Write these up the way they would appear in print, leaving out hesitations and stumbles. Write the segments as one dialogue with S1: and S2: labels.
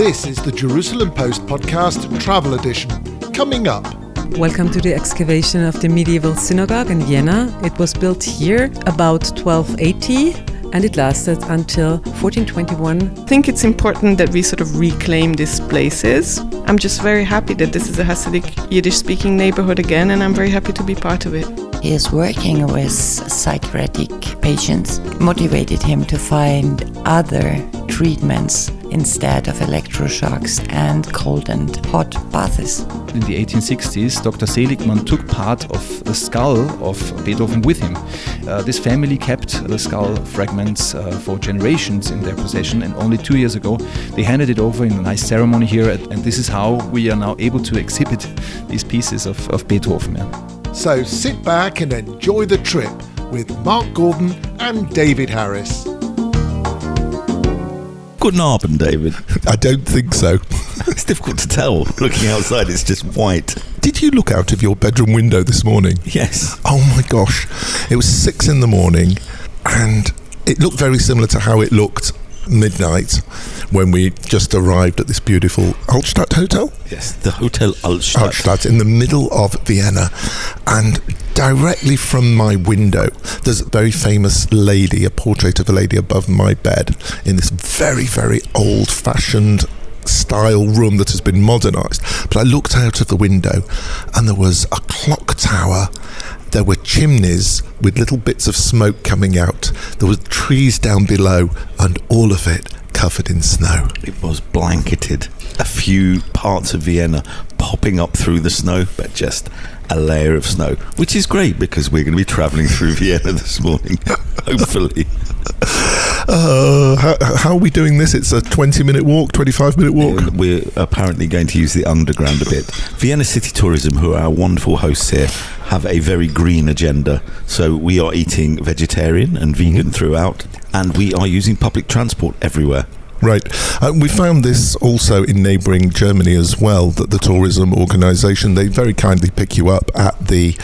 S1: This is the Jerusalem Post podcast Travel Edition. Coming up.
S2: Welcome to the excavation of the medieval synagogue in Vienna. It was built here about 1280 and it lasted until 1421.
S3: I think it's important that we sort of reclaim these places. I'm just very happy that this is a Hasidic Yiddish-speaking neighborhood again, and I'm very happy to be part of it.
S4: He is working with psychiatric patients, motivated him to find other treatments instead of electroshocks and cold and hot baths.
S5: In the 1860s, Dr. Seligman took part of the skull of Beethoven with him. This family kept the skull fragments for generations in their possession, and only 2 years ago they handed it over in a nice ceremony here, and this is how we are now able to exhibit these pieces of Beethoven.
S1: So sit back and enjoy the trip with Mark Gordon and David Harris.
S6: Guten Abend, David.
S7: I don't think so.
S6: It's difficult to tell. Looking outside, it's just white.
S7: Did you look out of your bedroom window this morning?
S6: Yes.
S7: Oh my gosh. It was 6 a.m. and it looked very similar to how it looked midnight when we just arrived at this beautiful Altstadt hotel.
S6: Yes, the Hotel Altstadt.
S7: Altstadt in the middle of Vienna. And directly from my window, there's a very famous lady, a portrait of a lady above my bed in this very, very old-fashioned style room that has been modernised. But I looked out of the window and there was a clock tower. There were chimneys with little bits of smoke coming out. There were trees down below and all of it covered in snow.
S6: It was blanketed. A few parts of Vienna popping up through the snow, but just a layer of snow, which is great because we're going to be travelling through Vienna this morning, hopefully.
S7: How are we doing this? It's a 20-minute walk, 25-minute walk?
S6: We're apparently going to use the underground a bit. Vienna City Tourism, who are our wonderful hosts here, have a very green agenda. So we are eating vegetarian and vegan throughout, and we are using public transport everywhere.
S7: Right. We found this also in neighbouring Germany as well, that the tourism organisation, they very kindly pick you up at the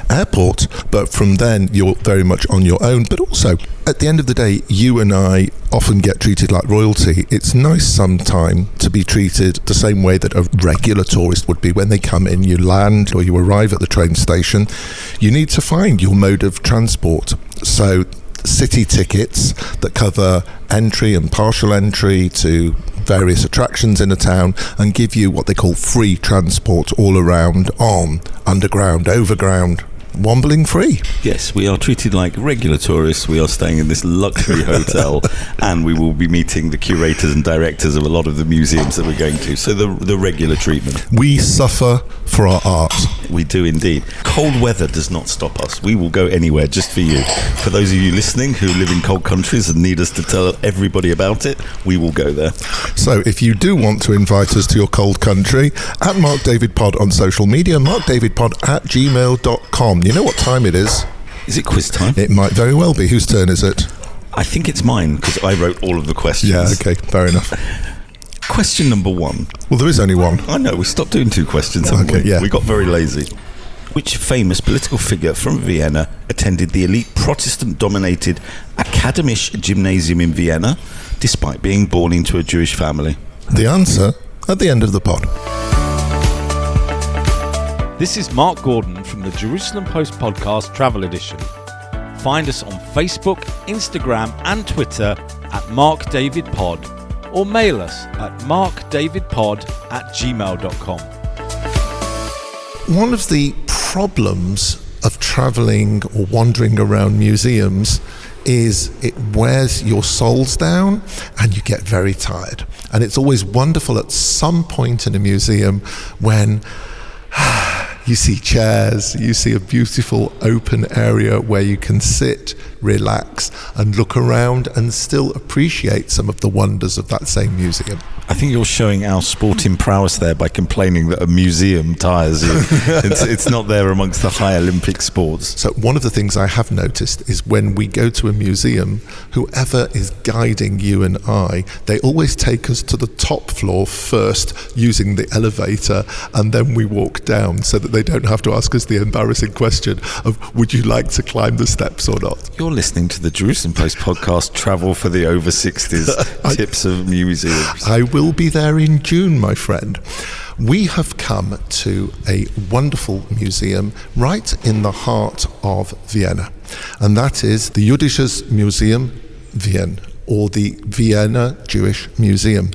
S7: airport, but from then you're very much on your own. But also, at the end of the day, you and I often get treated like royalty. It's nice sometime to be treated the same way that a regular tourist would be when they come in. You land or you arrive at the train station, you need to find your mode of transport. So city tickets that cover entry and partial entry to various attractions in a town and give you what they call free transport all around on underground, overground, wombling free.
S6: Yes, we are treated like regular tourists. We are staying in this luxury hotel and we will be meeting the curators and directors of a lot of the museums that we're going to. So the regular treatment.
S7: We suffer for our art.
S6: We do indeed. Cold weather does not stop us. We will go anywhere just for you. For those of you listening who live in cold countries and need us to tell everybody about it, we will go there.
S7: So if you do want to invite us to your cold country, at Mark David Pod on social media, markdavidpod@gmail.com. You know what time it is?
S6: Is it quiz time?
S7: It might very well be. Whose turn is it?
S6: I think it's mine because I wrote all of the questions.
S7: Yeah, okay, fair enough.
S6: Question number 1.
S7: Well, there is only one.
S6: I know, we stopped doing 2 questions, haven't we?
S7: Yeah.
S6: We got very lazy. Which famous political figure from Vienna attended the elite Protestant-dominated Akademische Gymnasium in Vienna, despite being born into a Jewish family?
S7: The answer at the end of the pod.
S8: This is Mark Gordon from the Jerusalem Post podcast Travel Edition. Find us on Facebook, Instagram and Twitter at MarkDavidPod or mail us at markdavidpod@gmail.com.
S7: One of the problems of travelling or wandering around museums is it wears your souls down and you get very tired. And it's always wonderful at some point in a museum when you see chairs, you see a beautiful open area where you can sit, relax and look around and still appreciate some of the wonders of that same museum.
S6: I think you're showing our sporting prowess there by complaining that a museum tires you. It's not there amongst the high Olympic sports.
S7: So one of the things I have noticed is when we go to a museum, whoever is guiding you and I, they always take us to the top floor first using the elevator, and then we walk down so that they don't have to ask us the embarrassing question of, would you like to climb the steps or not?
S6: You're listening to the Jerusalem Post podcast, Travel for the Over 60s, Tips of Museums.
S7: I will will be there in June, my friend. We have come to a wonderful museum right in the heart of Vienna, and that is the Jüdisches Museum Wien, or the Vienna Jewish Museum.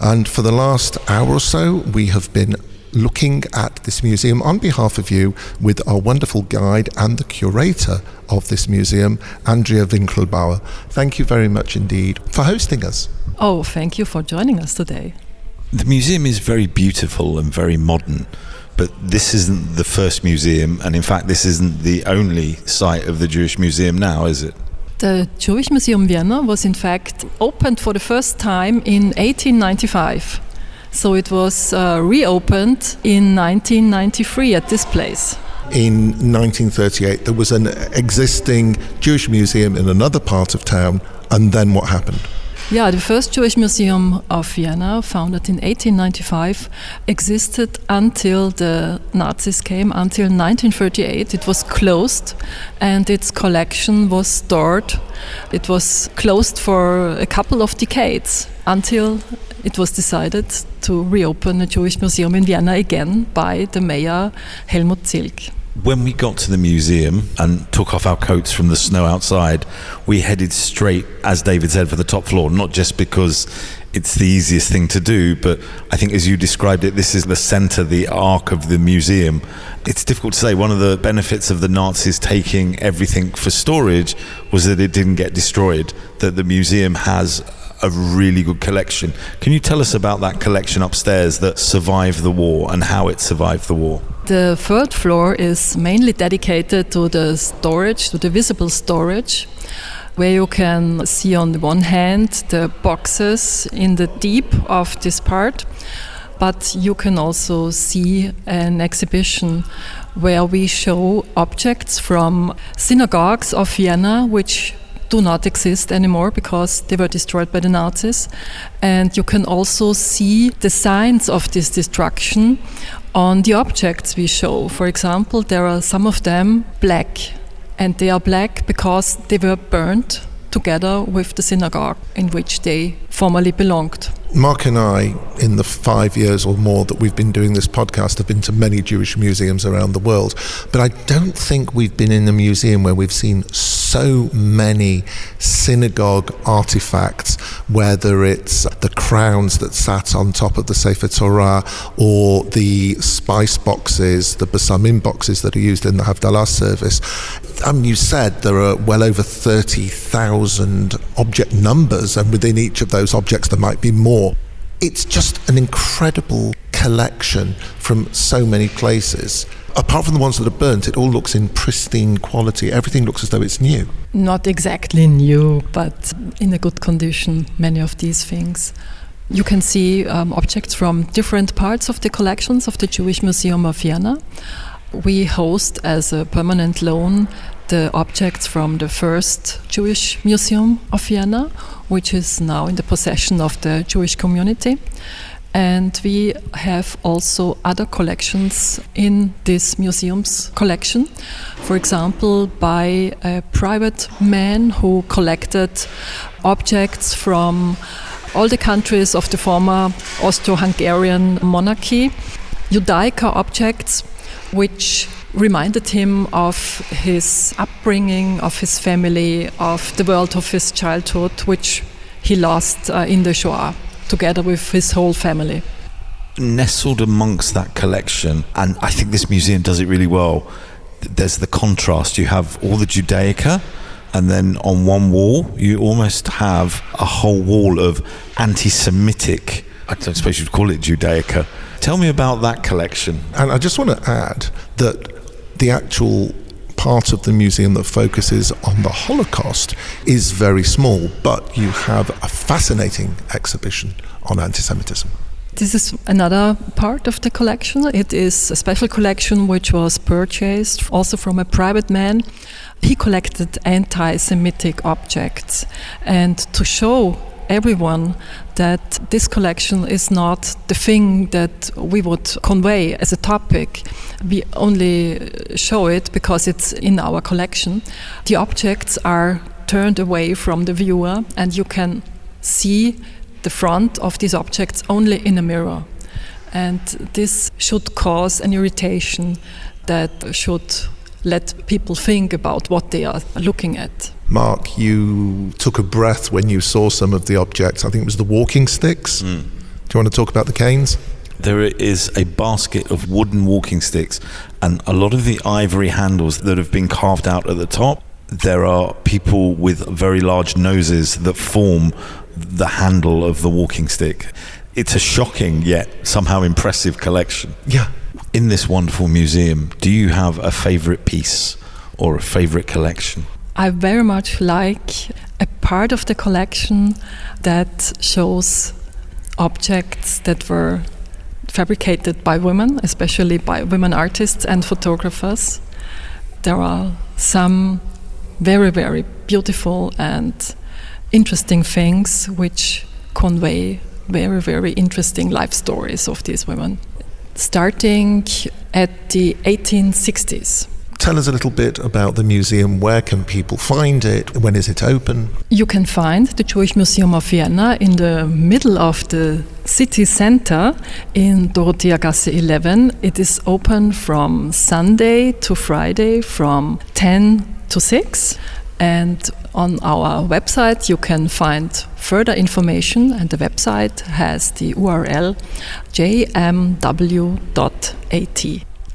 S7: And for the last hour or so, we have been looking at this museum on behalf of you with our wonderful guide and the curator of this museum, Andrea Winkelbauer. Thank you very much indeed for hosting us.
S9: Oh, thank you for joining us today.
S6: The museum is very beautiful and very modern, but this isn't the first museum, and in fact this isn't the only site of the Jewish Museum now, is it?
S9: The Jewish Museum Vienna was in fact opened for the first time in 1895. So it was reopened in 1993 at this place.
S7: In 1938, there was an existing Jewish museum in another part of town, and then what happened?
S9: Yeah, the first Jewish Museum of Vienna, founded in 1895, existed until the Nazis came, until 1938. It was closed and its collection was stored. It was closed for a couple of decades until it was decided to reopen a Jewish museum in Vienna again by the mayor Helmut Zilk.
S6: When we got to the museum and took off our coats from the snow outside, we headed straight, as David said, for the top floor, not just because it's the easiest thing to do, but I think as you described it, this is the center, the arc of the museum. It's difficult to say. One of the benefits of the Nazis taking everything for storage was that it didn't get destroyed, that the museum has a really good collection. Can you tell us about that collection upstairs that survived the war and how it survived the war?
S9: The third floor is mainly dedicated to the storage, to the visible storage, where you can see on the one hand the boxes in the deep of this part, but you can also see an exhibition where we show objects from synagogues of Vienna, which do not exist anymore because they were destroyed by the Nazis. And you can also see the signs of this destruction on the objects we show. For example, there are some of them black, and they are black because they were burned together with the synagogue in which they formerly belonged.
S7: Mark and I, in the 5 years or more that we've been doing this podcast, have been to many Jewish museums around the world, but I don't think we've been in a museum where we've seen so many synagogue artifacts, whether it's the crowns that sat on top of the Sefer Torah or the spice boxes, the besamim boxes that are used in the Havdalah service. You said there are well over 30,000 object numbers, and within each of those objects there might be more. It's just an incredible collection from so many places. Apart from the ones that are burnt, it all looks in pristine quality. Everything looks as though it's new.
S9: Not exactly new, but in a good condition, many of these things. You can see objects from different parts of the collections of the Jewish Museum of Vienna. We host as a permanent loan the objects from the first Jewish Museum of Vienna, which is now in the possession of the Jewish community. And we have also other collections in this museum's collection. For example, by a private man who collected objects from all the countries of the former Austro-Hungarian monarchy, Judaica objects which reminded him of his upbringing, of his family, of the world of his childhood, which he lost in the Shoah, together with his whole family.
S6: Nestled amongst that collection, and I think this museum does it really well, there's the contrast. You have all the Judaica, and then on one wall you almost have a whole wall of anti-Semitic, I don't suppose you'd call it Judaica. Tell me about that collection.
S7: And I just want to add that the actual part of the museum that focuses on the Holocaust is very small, but you have a fascinating exhibition on anti-Semitism.
S9: This is another part of the collection. It is a special collection which was purchased also from a private man. He collected anti-Semitic objects, and to show everyone that this collection is not the thing that we would convey as a topic. We only show it because it's in our collection. The objects are turned away from the viewer, and you can see the front of these objects only in a mirror. And this should cause an irritation that should let people think about what they are looking at.
S7: Mark, you took a breath when you saw some of the objects. I think it was the walking sticks. Do you want to talk about the canes?
S6: There is a basket of wooden walking sticks and a lot of the ivory handles that have been carved out at the top. There are people with very large noses that form the handle of the walking stick. It's a shocking yet somehow impressive collection.
S7: Yeah.
S6: In this wonderful museum, do you have a favourite piece or a favourite collection?
S9: I very much like a part of the collection that shows objects that were fabricated by women, especially by women artists and photographers. There are some very, very beautiful and interesting things which convey very, very interesting life stories of these women, starting at the 1860s.
S7: Tell us a little bit about the museum. Where can people find it? When is it open?
S9: You can find the Jewish Museum of Vienna in the middle of the city center in Dorotheagasse 11. It is open from Sunday to Friday from 10 to 6. And on our website you can find further information, and the website has the URL jmw.at.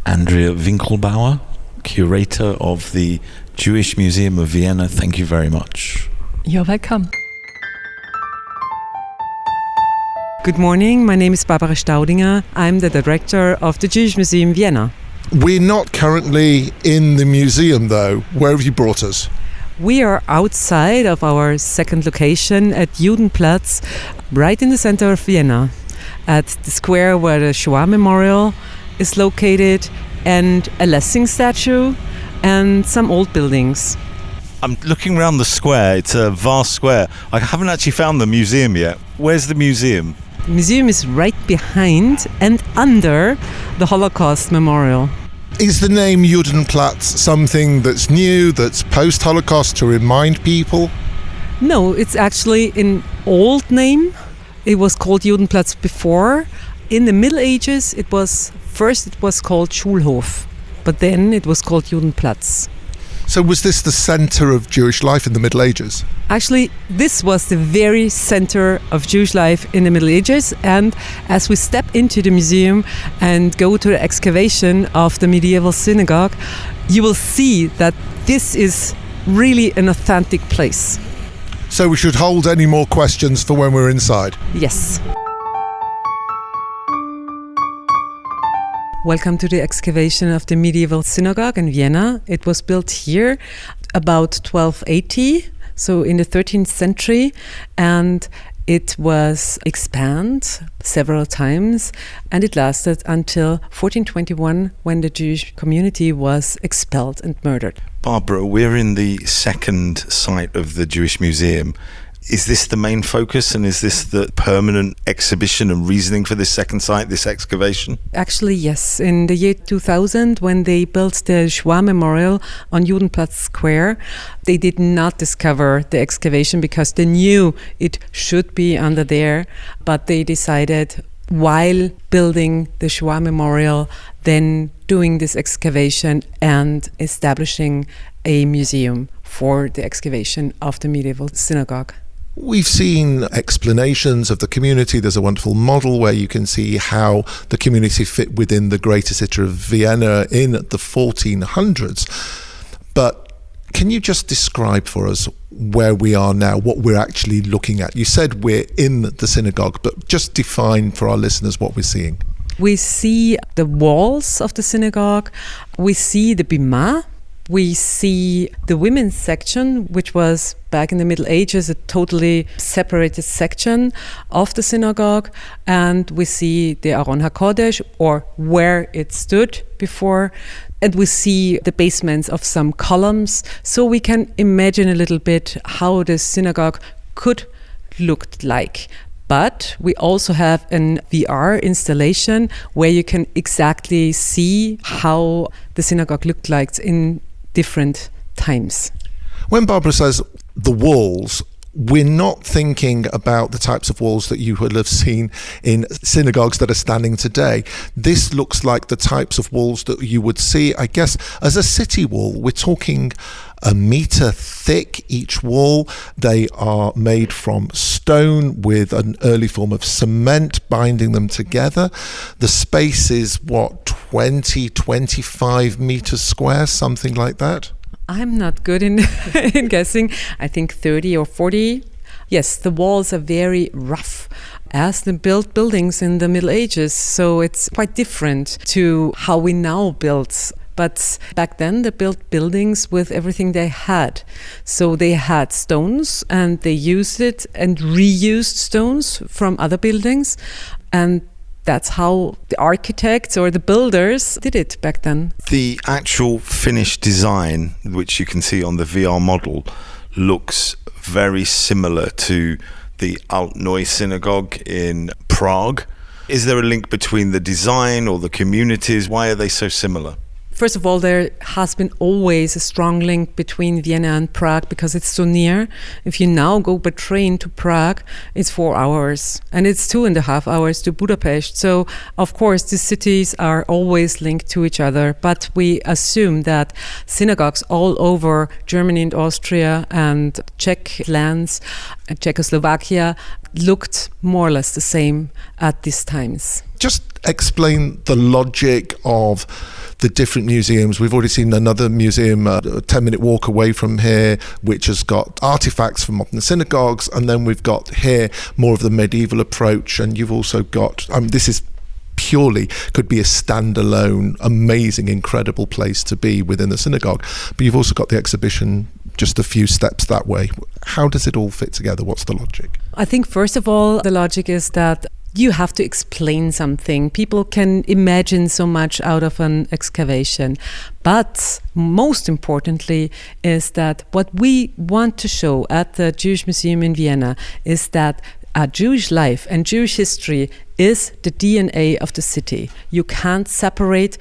S6: Andrea Winkelbauer, curator of the Jewish Museum of Vienna, thank you very much.
S9: You're welcome.
S2: Good morning, my name is Barbara Staudinger. I'm the director of the Jewish Museum Vienna.
S1: We're not currently in the museum though. Where have you brought us?
S2: We are outside of our second location at Judenplatz, right in the center of Vienna, at the square where the Shoah Memorial is located, and a Lessing statue, and some old buildings.
S6: I'm looking around the square. It's a vast square. I haven't actually found the museum yet. Where's the museum?
S2: The museum is right behind and under the Holocaust Memorial.
S1: Is the name Judenplatz something that's new, that's post-Holocaust to remind people?
S2: No, it's actually an old name. It was called Judenplatz before. In the Middle Ages, it was called Schulhof, but then it was called Judenplatz.
S1: So was this the center of Jewish life in the Middle Ages?
S2: Actually, this was the very center of Jewish life in the Middle Ages, and as we step into the museum and go to the excavation of the medieval synagogue, you will see that this is really an authentic place.
S1: So we should hold any more questions for when we're inside?
S2: Yes. Welcome to the excavation of the medieval synagogue in Vienna. It was built here about 1280, so in the 13th century, and it was expanded several times, and it lasted until 1421, when the Jewish community was expelled and murdered.
S6: Barbara, we're in the second site of the Jewish Museum. Is this the main focus, and is this the permanent exhibition and reasoning for this second site, this excavation?
S2: Actually, yes. In the year 2000, when they built the Shoah Memorial on Judenplatz Square, they did not discover the excavation because they knew it should be under there, but they decided, while building the Shoah Memorial, then doing this excavation and establishing a museum for the excavation of the medieval synagogue.
S1: We've seen explanations of the community. There's a wonderful model where you can see how the community fit within the greater city of Vienna in the 1400s. But can you just describe for us where we are now, what we're actually looking at? You said we're in the synagogue, but just define for our listeners what we're seeing.
S2: We see the walls of the synagogue. We see the bima. We see the women's section, which was back in the Middle Ages a totally separated section of the synagogue, and we see the Aron HaKodesh, or where it stood before, and we see the basements of some columns, so we can imagine a little bit how the synagogue could look like. But we also have an VR installation where you can exactly see how the synagogue looked like in different times.
S1: When Barbara says the walls, we're not thinking about the types of walls that you will have seen in synagogues that are standing today. This looks like the types of walls that you would see, I guess, as a city wall. We're talking 1 meter thick each wall. They are made from stone with an early form of cement binding them together. The space is 25 meters square, something like that?
S2: I'm not good in guessing. I think 30 or 40. Yes, the walls are very rough as the built buildings in the Middle Ages. So it's quite different to how we now build. But back then they built buildings with everything they had. So they had stones and they used it and reused stones from other buildings. And that's how the architects or the builders did it back then.
S6: The actual finished design, which you can see on the VR model, looks very similar to the Altneu synagogue in Prague. Is there a link between the design or the communities? Why are they so similar?
S2: First of all, there has been always a strong link between Vienna and Prague because it's so near. If you now go by train to Prague, it's 4 hours and it's 2.5 hours to Budapest. So, of course, these cities are always linked to each other. But we assume that synagogues all over Germany and Austria and Czech lands, Czechoslovakia, looked more or less the same at these times.
S1: Just explain the logic of the different museums. We've already seen another museum a 10-minute walk away from here, which has got artifacts from modern synagogues, and then we've got here more of the medieval approach, and you've also got, this is purely could be a standalone, amazing, incredible place to be within the synagogue, but you've also got the exhibition just a few steps that way. How does it all fit together? What's the logic?
S2: I think first of all, the logic is that you have to explain something. People can imagine so much out of an excavation. But most importantly is that what we want to show at the Jewish Museum in Vienna is that Jewish life and Jewish history is the DNA of the city. You can't separate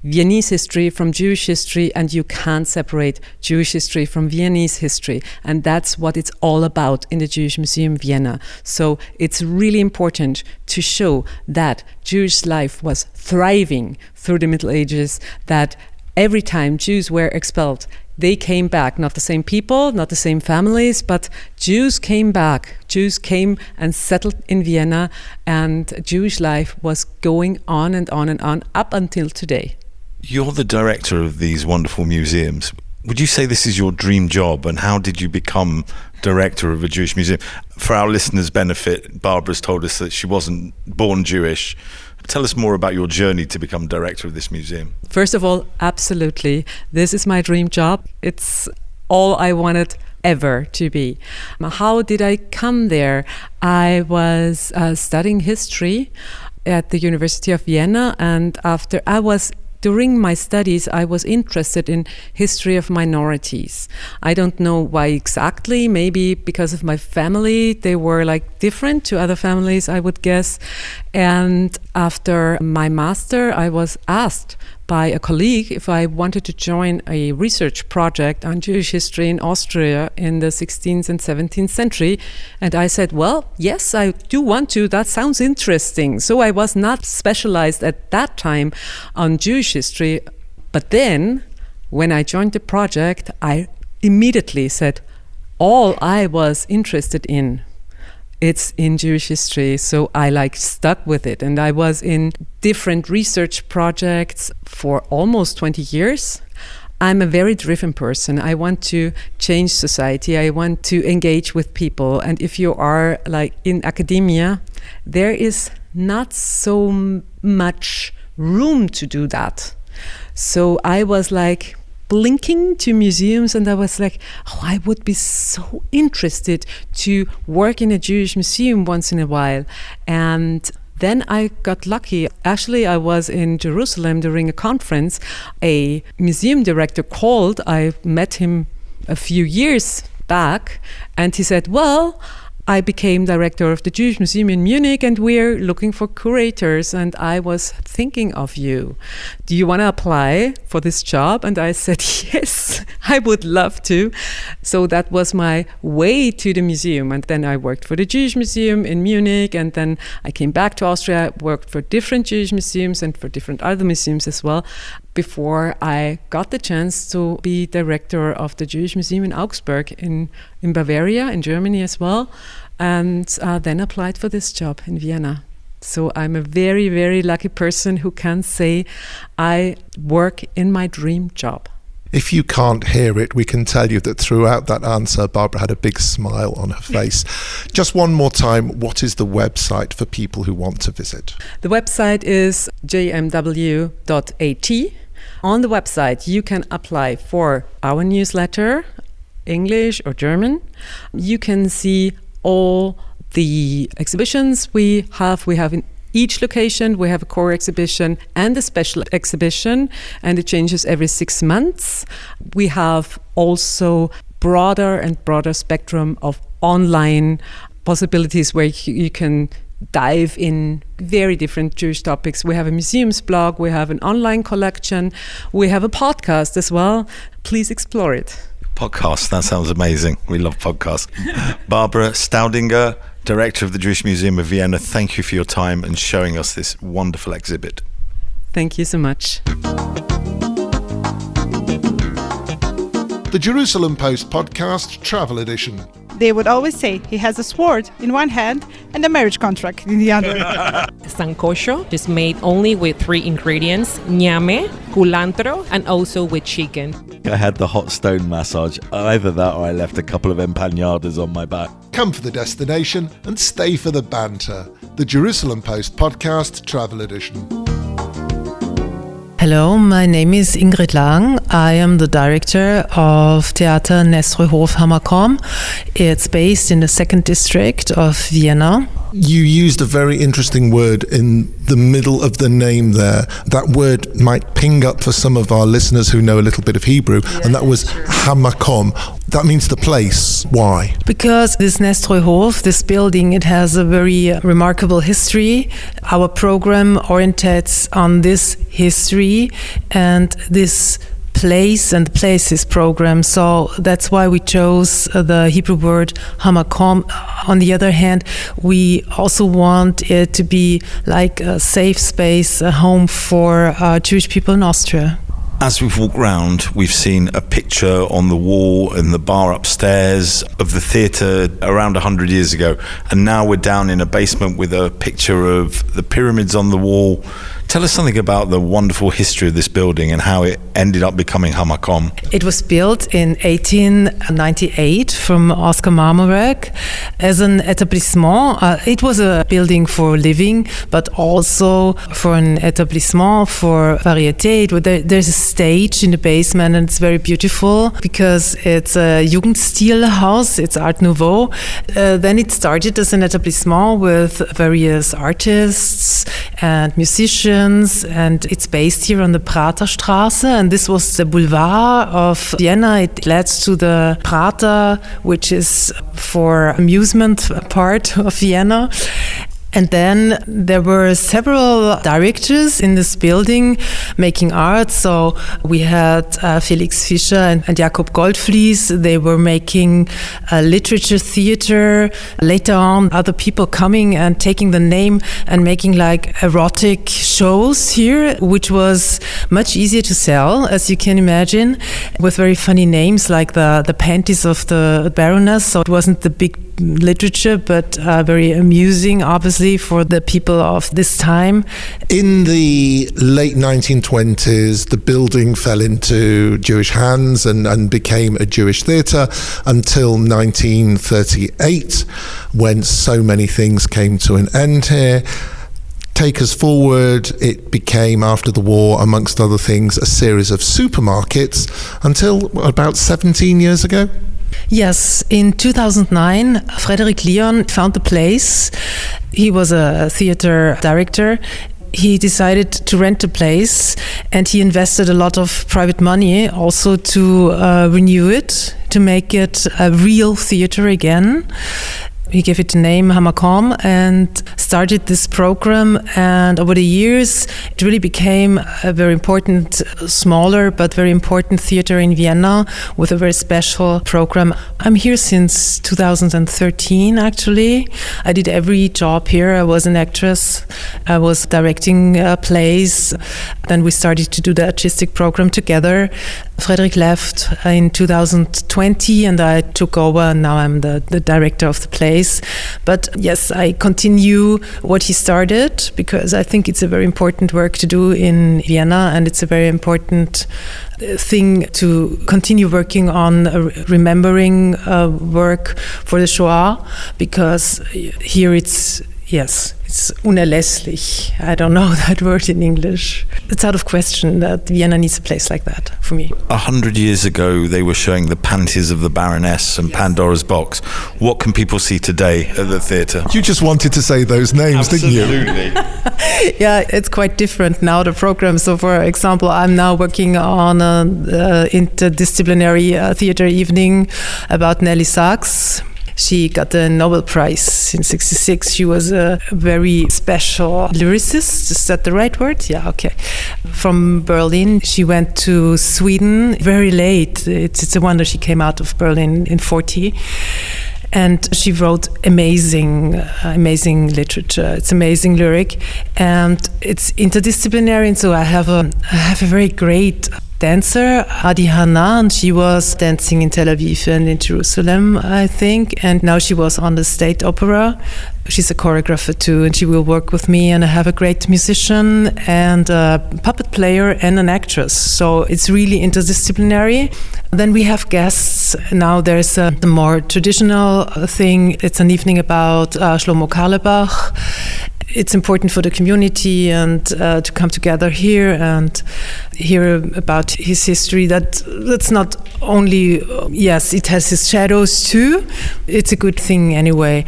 S2: Viennese history from Jewish history, and you can't separate Jewish history from Viennese history. And that's what it's all about in the Jewish Museum Vienna. So it's really important to show that Jewish life was thriving through the Middle Ages, that every time Jews were expelled, they came back, not the same people, not the same families, but Jews came back. Jews came and settled in Vienna, and Jewish life was going on and on and on up until today.
S6: You're the director of these wonderful museums. Would you say this is your dream job, and how did you become director of a Jewish museum? For our listeners' benefit, Barbara's told us that she wasn't born Jewish. Tell us more about your journey to become director of this museum.
S2: First of all, absolutely. This is my dream job. It's all I wanted ever to be. How did I come there? I was studying history at the University of Vienna, and during my studies, I was interested in history of minorities. I don't know why exactly, maybe because of my family. They were different to other families, I would guess. And after my master, I was asked by a colleague if I wanted to join a research project on Jewish history in Austria in the 16th and 17th century. And I said, well, yes, I do want to. That sounds interesting. So I was not specialized at that time on Jewish history. But then when I joined the project, I immediately said, all I was interested in, it's in Jewish history, so I stuck with it. And I was in different research projects for almost 20 years. I'm a very driven person. I want to change society. I want to engage with people. And if you are in academia, there is not so much room to do that. So I was blinking to museums, and I was I would be so interested to work in a Jewish museum once in a while. And then I got lucky. Actually, I was in Jerusalem during a conference. A museum director called. I met him a few years back, and he said, well, I became director of the Jewish Museum in Munich, and we're looking for curators, and I was thinking of you. Do you want to apply for this job? And I said, yes, I would love to. So that was my way to the museum. And then I worked for the Jewish Museum in Munich, and then I came back to Austria, worked for different Jewish museums and for different other museums as well, before I got the chance to be director of the Jewish Museum in Augsburg in Bavaria, in Germany as well, and then applied for this job in Vienna. So I'm a very, very lucky person who can say I work in my dream job.
S1: If you can't hear it, we can tell you that throughout that answer, Barbara had a big smile on her face. Just one more time, what is the website for people who want to visit?
S2: The website is jmw.at. On the website, you can apply for our newsletter, English or German. You can see all the exhibitions we have. We have in each location, we have a core exhibition and a special exhibition, and it changes every 6 months. We have also broader and broader spectrum of online possibilities where you can dive in very different Jewish topics. We have a museums blog, we have an online collection, we have a podcast as well. Please explore it.
S6: Podcast, that sounds amazing. We love podcasts. Barbara Staudinger, Director of the Jewish Museum of Vienna, thank you for your time and showing us this wonderful exhibit.
S2: Thank you so much.
S1: The Jerusalem Post Podcast Travel Edition.
S10: They would always say he has a sword in one hand and a marriage contract in the other.
S11: Sancocho is made only with 3 ingredients: ñame, culantro, and also with chicken.
S8: I had the hot stone massage. Either that or I left a couple of empanadas on my back.
S1: Come for the destination and stay for the banter. The Jerusalem Post Podcast Travel Edition.
S12: Hello, my name is Ingrid Lang. I am the director of Theater Nestroyhof Hammerkorn. It's based in the 2nd district of Vienna.
S1: You used a very interesting word in the middle of the name there. That word might ping up for some of our listeners who know a little bit of Hebrew, and that was Hammerkorn. That means the place. Why?
S12: Because this Nestroyhof, this building, it has a very remarkable history. Our program orientates on this history and this place and places program. So that's why we chose the Hebrew word Hammerkorn. On the other hand, we also want it to be like a safe space, a home for Jewish people in Austria.
S6: As we've walked round, we've seen a picture on the wall in the bar upstairs of the theatre around 100 years ago. And now we're down in a basement with a picture of the pyramids on the wall. Tell us something about the wonderful history of this building and how it ended up becoming Hammerkorn.
S12: It was built in 1898 from Oskar Marmorek as an établissement. It was a building for living, but also for an établissement for variété. There's a stage in the basement, and it's very beautiful because it's a Jugendstil house, it's Art Nouveau. Then it started as an établissement with various artists and musicians, and it's based here on the Praterstraße, and this was the boulevard of Vienna. It led to the Prater, which is for amusement part of Vienna. And then there were several directors in this building making art. So we had Felix Fischer and Jakob Goldflies. They were making literature theater. Later on, other people coming and taking the name and making like erotic shows here, which was much easier to sell, as you can imagine, with very funny names like the panties of the Baroness. So it wasn't the big literature, but very amusing, obviously, for the people of this time.
S1: In the late 1920s, the building fell into Jewish hands and became a Jewish theatre until 1938, when so many things came to an end here. Take us forward, it became, after the war, amongst other things, a series of supermarkets until about 17 years ago.
S12: Yes, in 2009, Frederick Leon found the place. He was a theater director. He decided to rent the place, and he invested a lot of private money also to renew it, to make it a real theater again. He gave it the name Hamakom and started this program. And over the years, it really became a very important, smaller but very important theater in Vienna with a very special program. I'm here since 2013, actually. I did every job here. I was an actress. I was directing plays. Then we started to do the artistic program together. Frederick left in 2020 and I took over, and now I'm the director of the place. But yes, I continue what he started because I think it's a very important work to do in Vienna, and it's a very important thing to continue working on remembering work for the Shoah, because here it's unerlässlich. I don't know that word in English. It's out of question that Vienna needs a place like that for me.
S6: 100 years ago, they were showing the panties of the Baroness and Pandora's Box. What can people see today at the theatre?
S1: You just wanted to say those names, didn't you?
S12: Yeah, it's quite different now, the program. So, for example, I'm now working on an interdisciplinary theatre evening about Nelly Sachs. She got the Nobel Prize in '66. She was a very special lyricist. Is that the right word? Yeah, okay. From Berlin. She went to Sweden very late. It's a wonder she came out of Berlin in '40. And she wrote amazing literature. It's amazing lyric. And it's interdisciplinary. And so I have a very great dancer, Adi Hana, and she was dancing in Tel Aviv and in Jerusalem, I think, and now she was on the State Opera. She's a choreographer too, and she will work with me, and I have a great musician and a puppet player and an actress, so it's really interdisciplinary. Then we have guests. Now there's the more traditional thing. It's an evening about Shlomo Carlebach. It's important for the community and to come together here and hear about his history. That's not only, yes, it has his shadows too. It's a good thing anyway.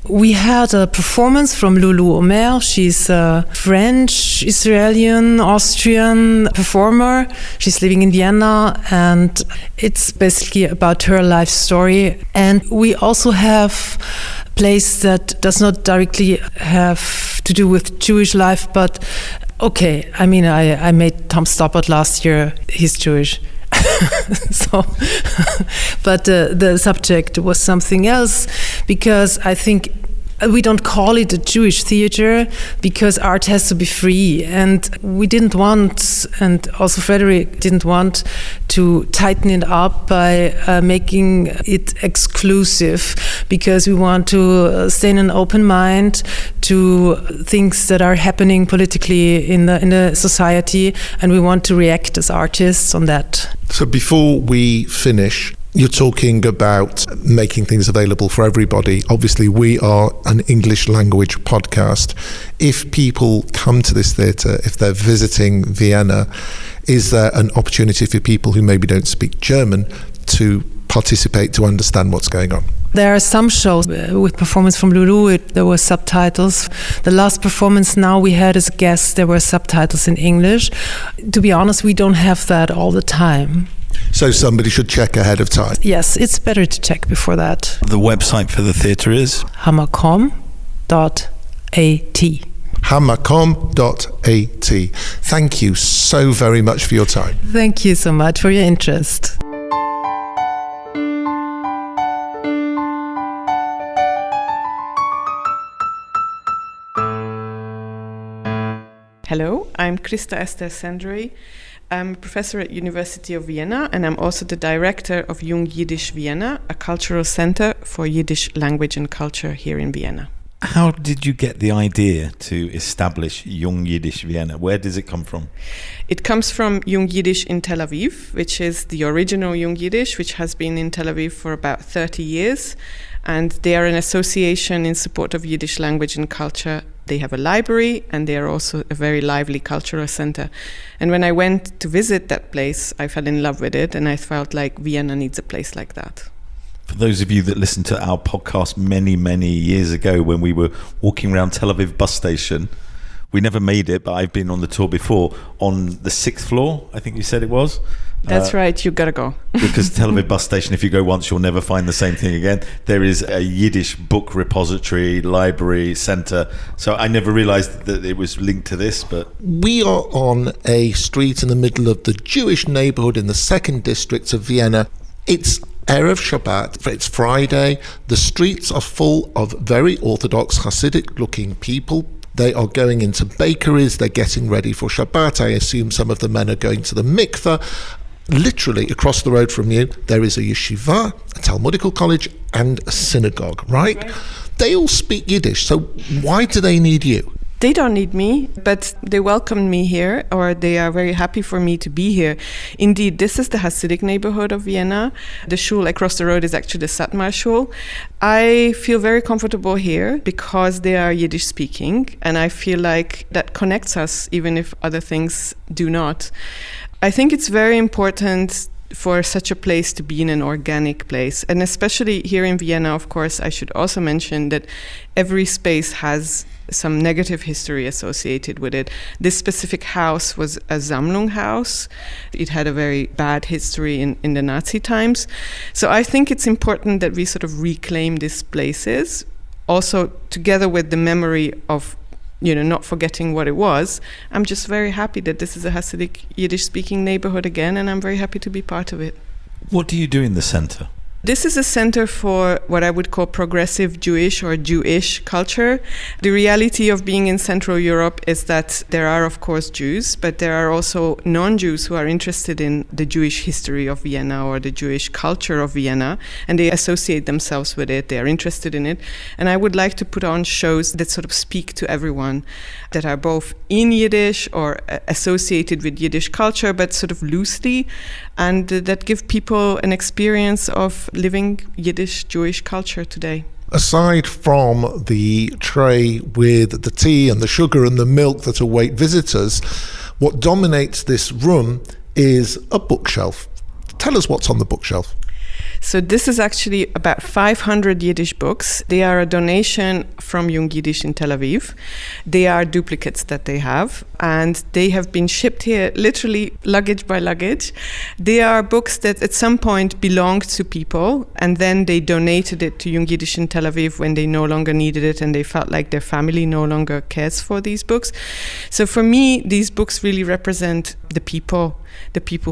S12: We had a performance from Loulou Omer. She's a French, Israeli, Austrian performer. She's living in Vienna, and it's basically about her life story. And we also have place that does not directly have to do with Jewish life, but okay, I mean, I made Tom Stoppard last year. He's Jewish. So, but the subject was something else, because I think we don't call it a Jewish theater because art has to be free, and we didn't want, and also Frederick didn't want, to tighten it up by making it exclusive, because we want to stay in an open mind to things that are happening politically in the society, and we want to react as artists on that.
S1: So before we finish, you're talking about making things available for everybody. Obviously, we are an English language podcast. If people come to this theatre, if they're visiting Vienna, is there an opportunity for people who maybe don't speak German to participate, to understand what's going on?
S12: There are some shows with performance from Loulou, there were subtitles. The last performance now we had as a guest, there were subtitles in English. To be honest, we don't have that all the time.
S1: So somebody should check ahead of time?
S12: Yes, it's better to check before that.
S6: The website for the theatre is?
S12: hamakom.at.
S1: hamakom.at. Thank you so very much for your time.
S12: Thank you so much for your interest.
S3: Hello, I'm Christa Esther Sendry. I'm a professor at University of Vienna, and I'm also the director of Jung Yiddish Vienna, a cultural center for Yiddish language and culture here in Vienna.
S6: How did you get the idea to establish Jung Yiddish Vienna? Where does it come from?
S3: It comes from Jung Yiddish in Tel Aviv, which is the original Jung Yiddish, which has been in Tel Aviv for about 30 years. And they are an association in support of Yiddish language and culture. They have a library, and they are also a very lively cultural center. And when I went to visit that place, I fell in love with it, and I felt like Vienna needs a place like that.
S6: For those of you that listened to our podcast many, many years ago when we were walking around Tel Aviv bus station, we never made it, but I've been on the tour before, on the 6th floor, I think you said it was.
S3: That's right, you gotta go.
S6: Because Tel Aviv bus station, if you go once, you'll never find the same thing again. There is a Yiddish book repository, library, centre. So I never realised that it was linked to this, but...
S1: We are on a street in the middle of the Jewish neighbourhood in the 2nd district of Vienna. It's Erev Shabbat, it's Friday. The streets are full of very Orthodox Hasidic-looking people. They are going into bakeries, they're getting ready for Shabbat. I assume some of the men are going to the mikveh. Literally across the road from you, there is a yeshiva, a Talmudical college, and a synagogue, right? They all speak Yiddish, so why do they need you?
S3: They don't need me, but they welcomed me here, or they are very happy for me to be here. Indeed, this is the Hasidic neighborhood of Vienna. The shul across the road is actually the Satmar shul. I feel very comfortable here because they are Yiddish speaking, and I feel like that connects us, even if other things do not. I think it's very important for such a place to be in an organic place. And especially here in Vienna, of course, I should also mention that every space has some negative history associated with it. This specific house was a Sammlung house. It had a very bad history in the Nazi times. So I think it's important that we sort of reclaim these places, also together with the memory of not forgetting what it was. I'm just very happy that this is a Hasidic Yiddish-speaking neighborhood again, and I'm very happy to be part of it.
S6: What do you do in the centre?
S3: This is a center for what I would call progressive Jewish or Jewish culture. The reality of being in Central Europe is that there are, of course, Jews, but there are also non-Jews who are interested in the Jewish history of Vienna or the Jewish culture of Vienna, and they associate themselves with it, they are interested in it. And I would like to put on shows that sort of speak to everyone, that are both in Yiddish or associated with Yiddish culture, but sort of loosely, and that give people an experience of living Yiddish Jewish culture today.
S1: Aside from the tray with the tea and the sugar and the milk that await visitors, what dominates this room is a bookshelf. Tell us what's on the bookshelf.
S3: So this is actually about 500 Yiddish books. They are a donation from Jung Yiddish in Tel Aviv. They are duplicates that they have, and they have been shipped here literally luggage by luggage. They are books that at some point belonged to people, and then they donated it to Jung Yiddish in Tel Aviv when they no longer needed it and they felt like their family no longer cares for these books. So for me, these books really represent the people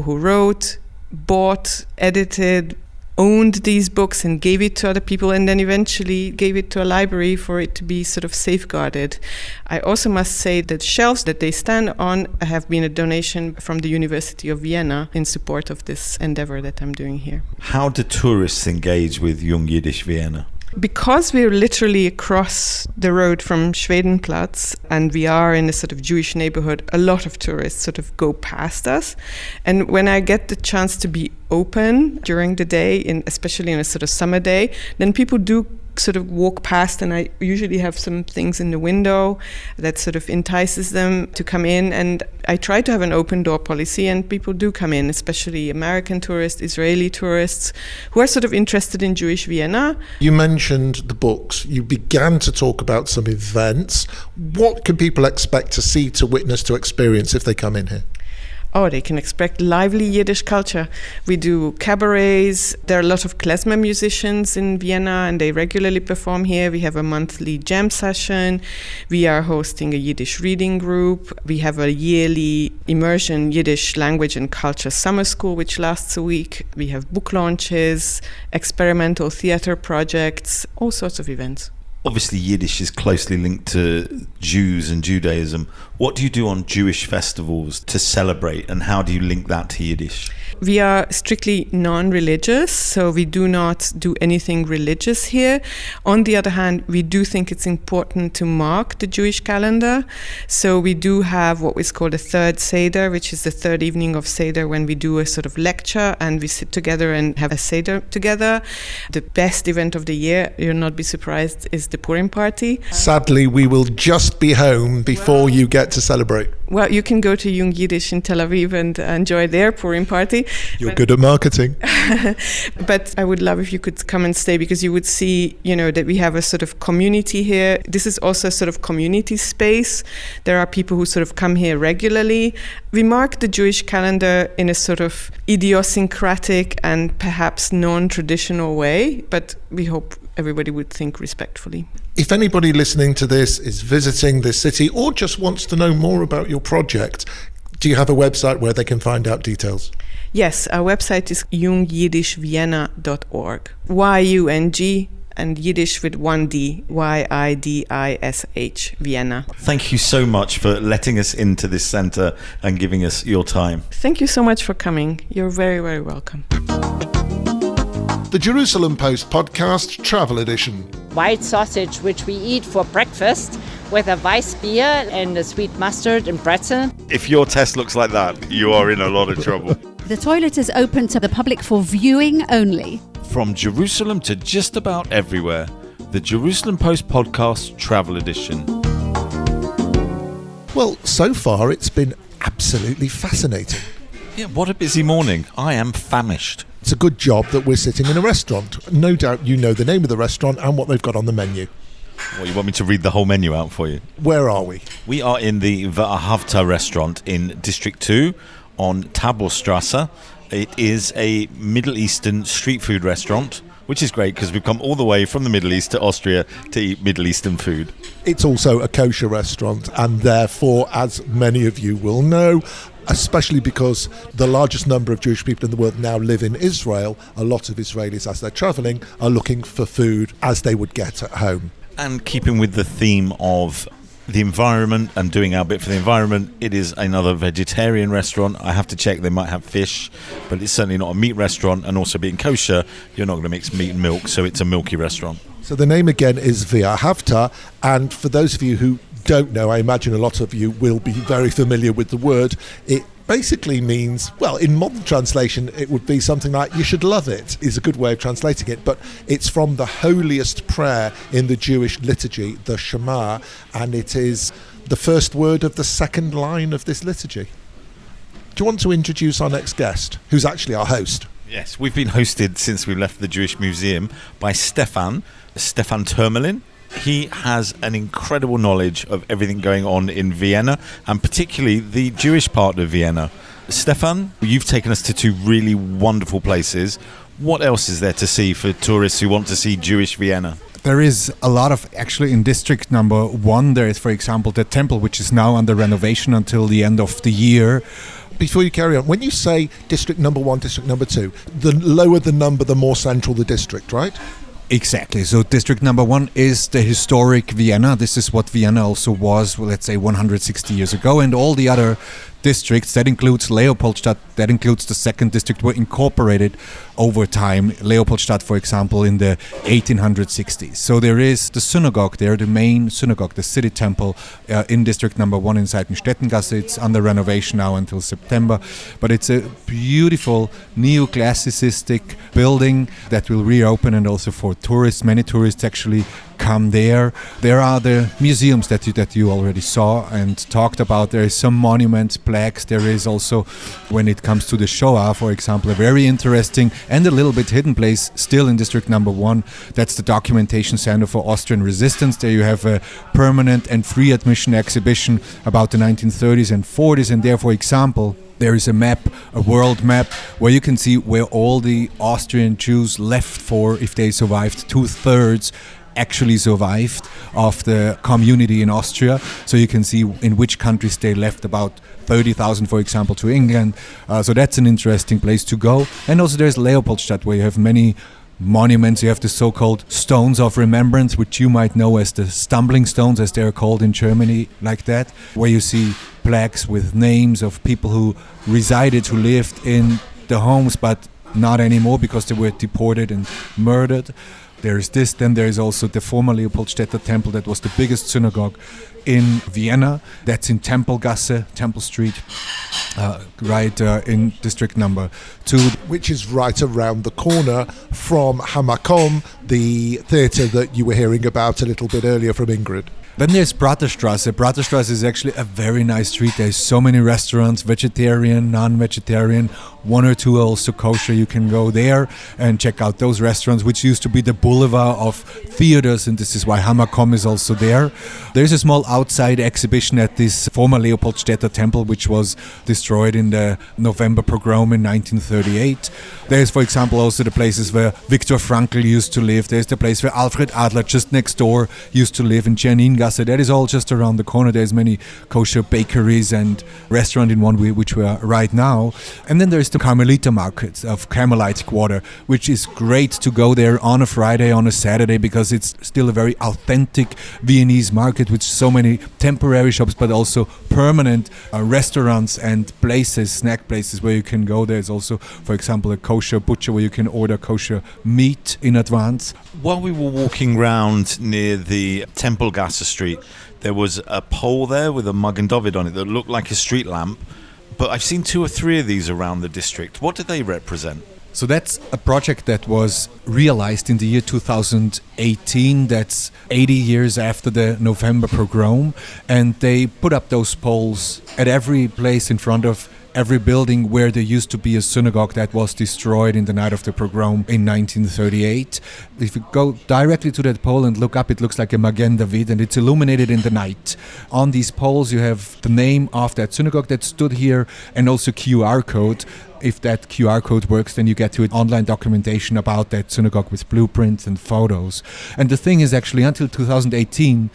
S3: who wrote, bought, edited, owned these books and gave it to other people, and then eventually gave it to a library for it to be sort of safeguarded. I also must say that shelves that they stand on have been a donation from the University of Vienna in support of this endeavor that I'm doing here.
S6: How do tourists engage with Jung Yiddish Vienna?
S3: Because we're literally across the road from Judenplatz and we are in a sort of Jewish neighborhood, a lot of tourists sort of go past us. And when I get the chance to be open during the day, especially in a sort of summer day, then people do sort of walk past, and I usually have some things in the window that sort of entices them to come in. And I try to have an open door policy, and people do come in, especially American tourists, Israeli tourists, who are sort of interested in Jewish Vienna.
S1: You mentioned the books. You began to talk about some events. What can people expect to see, to witness, to experience if they come in here?
S3: Oh, they can expect lively Yiddish culture. We do cabarets. There are a lot of klezmer musicians in Vienna, and they regularly perform here. We have a monthly jam session. We are hosting a Yiddish reading group. We have a yearly immersion Yiddish language and culture summer school, which lasts a week. We have book launches, experimental theater projects, all sorts of events.
S6: Obviously, Yiddish is closely linked to Jews and Judaism. What do you do on Jewish festivals to celebrate, and how do you link that to Yiddish?
S3: We are strictly non-religious, so we do not do anything religious here. On the other hand, we do think it's important to mark the Jewish calendar. So we do have what is called a third Seder, which is the third evening of Seder, when we do a sort of lecture and we sit together and have a Seder together. The best event of the year, you'll not be surprised, is the Purim party.
S1: Sadly, we will just be home before you get to celebrate.
S3: Well, you can go to Jung Yiddish in Tel Aviv and enjoy their Purim party.
S1: You're good at marketing.
S3: But I would love if you could come and stay, because you would see, that we have a sort of community here. This is also a sort of community space. There are people who sort of come here regularly. We mark the Jewish calendar in a sort of idiosyncratic and perhaps non-traditional way, but we hope everybody would think respectfully.
S1: If anybody listening to this is visiting this city or just wants to know more about your project, do you have a website where they can find out details?
S3: Yes, our website is jungyiddishvienna.org. YUNG and Yiddish with one D, YIDISH, Vienna.
S6: Thank you so much for letting us into this centre and giving us your time.
S3: Thank you so much for coming. You're very, very welcome.
S1: The Jerusalem Post Podcast Travel Edition.
S13: White sausage, which we eat for breakfast, with a Weiss beer and a sweet mustard and pretzel.
S6: If your test looks like that, you are in a lot of trouble.
S14: The toilet is open to the public for viewing only.
S8: From Jerusalem to just about everywhere, the Jerusalem Post Podcast Travel Edition.
S1: Well, so far it's been absolutely fascinating.
S8: Yeah, what a busy morning. I am famished.
S1: It's a good job that we're sitting in a restaurant. No doubt you know the name of the restaurant and what they've got on the menu.
S8: Well, you want me to read the whole menu out for you?
S1: Where are we?
S8: We are in the V'ahavta restaurant in District 2 on Taborstrasse. It is a Middle Eastern street food restaurant, which is great because we've come all the way from the Middle East to Austria to eat Middle Eastern food. It's
S1: also a kosher restaurant, and therefore, as many of you will know, especially because the largest number of Jewish people in the world now live in Israel, a lot of Israelis, as they're travelling, are looking for food as they would get at home.
S8: And keeping with the theme of the environment and doing our bit for the environment, it is another vegetarian restaurant. I have to check, they might have fish, but it's certainly not a meat restaurant, and also being kosher, you're not going to mix meat and milk, so it's a milky restaurant.
S1: So the name again is V'ahavta, and for those of you who don't know, I imagine a lot of you will be very familiar with the word. It basically means, well, in modern translation, it would be something like, you should love it, is a good way of translating it, but it's from the holiest prayer in the Jewish liturgy, the Shema, and it is the first word of the second line of this liturgy. Do you want to introduce our next guest, who's actually our host?
S8: Yes, we've been hosted since we left the Jewish Museum by Stefan Termelin. He has an incredible knowledge of everything going on in Vienna, and particularly the Jewish part of Vienna. Stefan, you've taken us to two really wonderful places. What else is there to see for tourists who want to see Jewish Vienna?
S15: There is a lot of, actually in district number 1, there is, for example, the temple, which is now under renovation until the end of the year.
S1: Before you carry on, when you say district number 1, district number 2, the lower the number, the more central the district, right?
S15: Exactly. So district number 1 is the historic Vienna. This is what Vienna also was, well, let's say 160 years ago. And all the other districts, that includes Leopoldstadt, that includes the second district, were incorporated over time. Leopoldstadt, for example, in the 1860s. So there is the synagogue there, the main synagogue, the city temple in district number 1 in Seitenstättengasse. It's under renovation now until September. But it's a beautiful neoclassicistic building that will reopen, and also for tourists. Many tourists actually come there. There are the museums that you already saw and talked about. There is some monuments, plaques. There is also, when it comes to the Shoah, for example, a very interesting and a little bit hidden place still in district number 1. That's the Documentation Center for Austrian Resistance. There you have a permanent and free admission exhibition about the 1930s and 40s. And there, for example, there is a map, a world map, where you can see where all the Austrian Jews left for, if they survived, 2/3 actually survived of the community in Austria. So you can see in which countries they left, about 30,000, for example, to England. So that's an interesting place to go. And also there's Leopoldstadt, where you have many monuments. You have the so-called stones of remembrance, which you might know as the stumbling stones, as they're called in Germany, like that, where you see plaques with names of people who resided, who lived in the homes, but not anymore because they were deported and murdered. There is this. Then there is also the former Leopoldstädter temple that was the biggest synagogue in Vienna. That's in Tempelgasse, Temple Street, right in district number 2.
S1: Which is right around the corner from Hamakom, the theatre that you were hearing about a little bit earlier from Ingrid.
S15: Then there's Praterstrasse. Praterstrasse is actually a very nice street. There's so many restaurants, vegetarian, non-vegetarian, 1 or 2 also kosher. You can go there and check out those restaurants, which used to be the boulevard of theaters, and this is why Hamakom is also there. There's a small outside exhibition at this former Leopoldstädter temple, which was destroyed in the November pogrom in 1938. There's, for example, also the places where Viktor Frankl used to live. There's the place where Alfred Adler, just next door, used to live in Czerningasse. That is all just around the corner. There's many kosher bakeries and restaurant in one way, which we are right now. And then there's the Carmelita market of Carmelite Quarter, which is great to go there on a Friday, on a Saturday, because it's still a very authentic Viennese market with so many temporary shops, but also permanent restaurants and places, snack places where you can go. There's also, for example, a kosher butcher where you can order kosher meat in advance.
S8: While we were walking round near the Tempelgasse Street, there was a pole there with a Magen David on it that looked like a street lamp, but I've seen 2 or 3 of these around the district. What do they represent?
S15: So that's a project that was realized in the year 2018. That's 80 years after the November pogrom. And they put up those poles at every place in front of every building where there used to be a synagogue that was destroyed in the night of the pogrom in 1938. If you go directly to that pole and look up, it looks like a Magen David, and it's illuminated in the night. On these poles you have the name of that synagogue that stood here and also QR code. If that QR code works, then you get to an online documentation about that synagogue with blueprints and photos. And the thing is, actually, until 2018,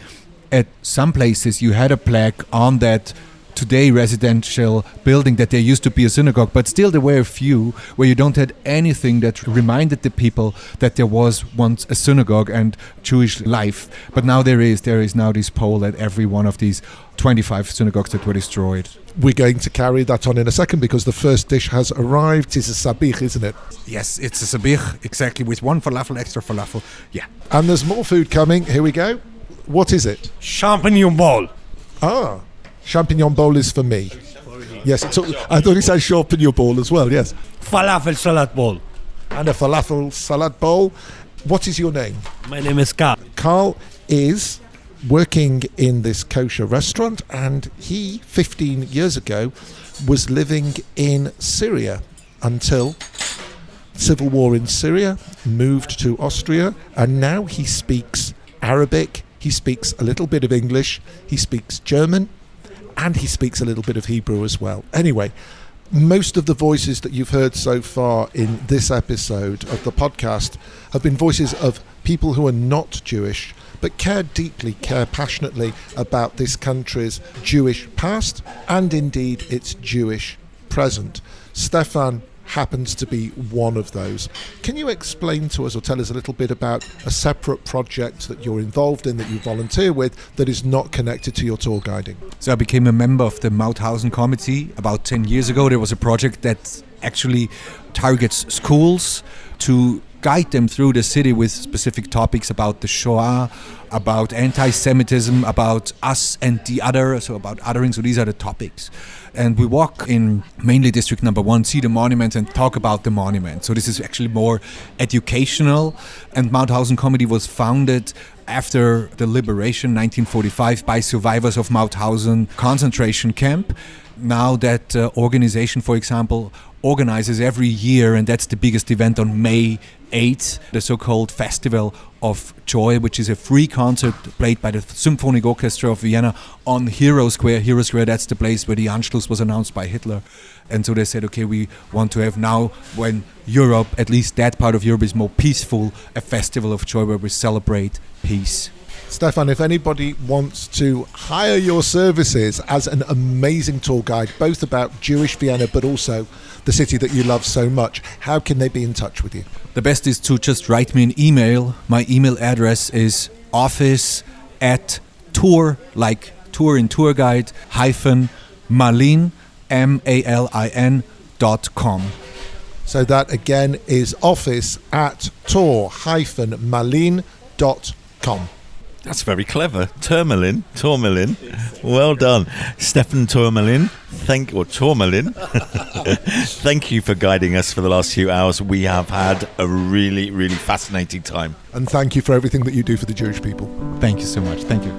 S15: at some places you had a plaque on that today residential building that there used to be a synagogue, but still there were a few where you don't had anything that reminded the people that there was once a synagogue and Jewish life. But now there is now this pole at every one of these 25 synagogues that were destroyed.
S1: We're going to carry that on in a second because the first dish has arrived. It's a sabich, isn't it?
S15: Yes, it's a sabich, exactly, with 1 falafel, extra falafel. Yeah.
S1: And there's more food coming. Here we go. What is it?
S16: Champignon bowl.
S1: Ah, champignon bowl is for me. Yes, I thought he said champignon bowl as well, yes.
S16: Falafel salad bowl.
S1: And a falafel salad bowl. What is your name?
S16: My name is Carl.
S1: Carl is working in this kosher restaurant, and he, 15 years ago, was living in Syria until civil war in Syria, moved to Austria, and now he speaks Arabic, he speaks a little bit of English, he speaks German, and he speaks a little bit of Hebrew as well. Anyway, most of the voices that you've heard so far in this episode of the podcast have been voices of people who are not Jewish, but care deeply, care passionately about this country's Jewish past and indeed its Jewish present. Stefan happens to be one of those. Can you explain to us or tell us a little bit about a separate project that you're involved in, that you volunteer with, that is not connected to your tour guiding?
S15: So I became a member of the Mauthausen Committee about 10 years ago. There was a project that actually targets schools to guide them through the city with specific topics about the Shoah, about anti-Semitism, about us and the other, so about othering. So these are the topics. And we walk in mainly district number 1, see the monument and talk about the monument. So this is actually more educational. And Mauthausen Committee was founded after the liberation, 1945, by survivors of Mauthausen concentration camp. Now that organization, for example, organizes every year, and that's the biggest event on May 8th, the so-called Festival of Joy, which is a free concert played by the Symphonic Orchestra of Vienna on Hero Square. Hero Square, that's the place where the Anschluss was announced by Hitler. And so they said, okay, we want to have now, when Europe, at least that part of Europe, is more peaceful, a festival of joy where we celebrate peace.
S1: Stefan, if anybody wants to hire your services as an amazing tour guide, both about Jewish Vienna but also the city that you love so much, how can they be in touch with you?
S15: The best is to just write me an email. My email address is office@tour, like tour in tour guide, -malin, MALIN.com.
S1: So that again is office@tour-malin.com.
S6: That's very clever. Tourmalin. Well done. Stefan Tourmalin. Thank you for guiding us for the last few hours. We have had a really, really fascinating time.
S1: And thank you for everything that you do for the Jewish people.
S15: Thank you so much. Thank you.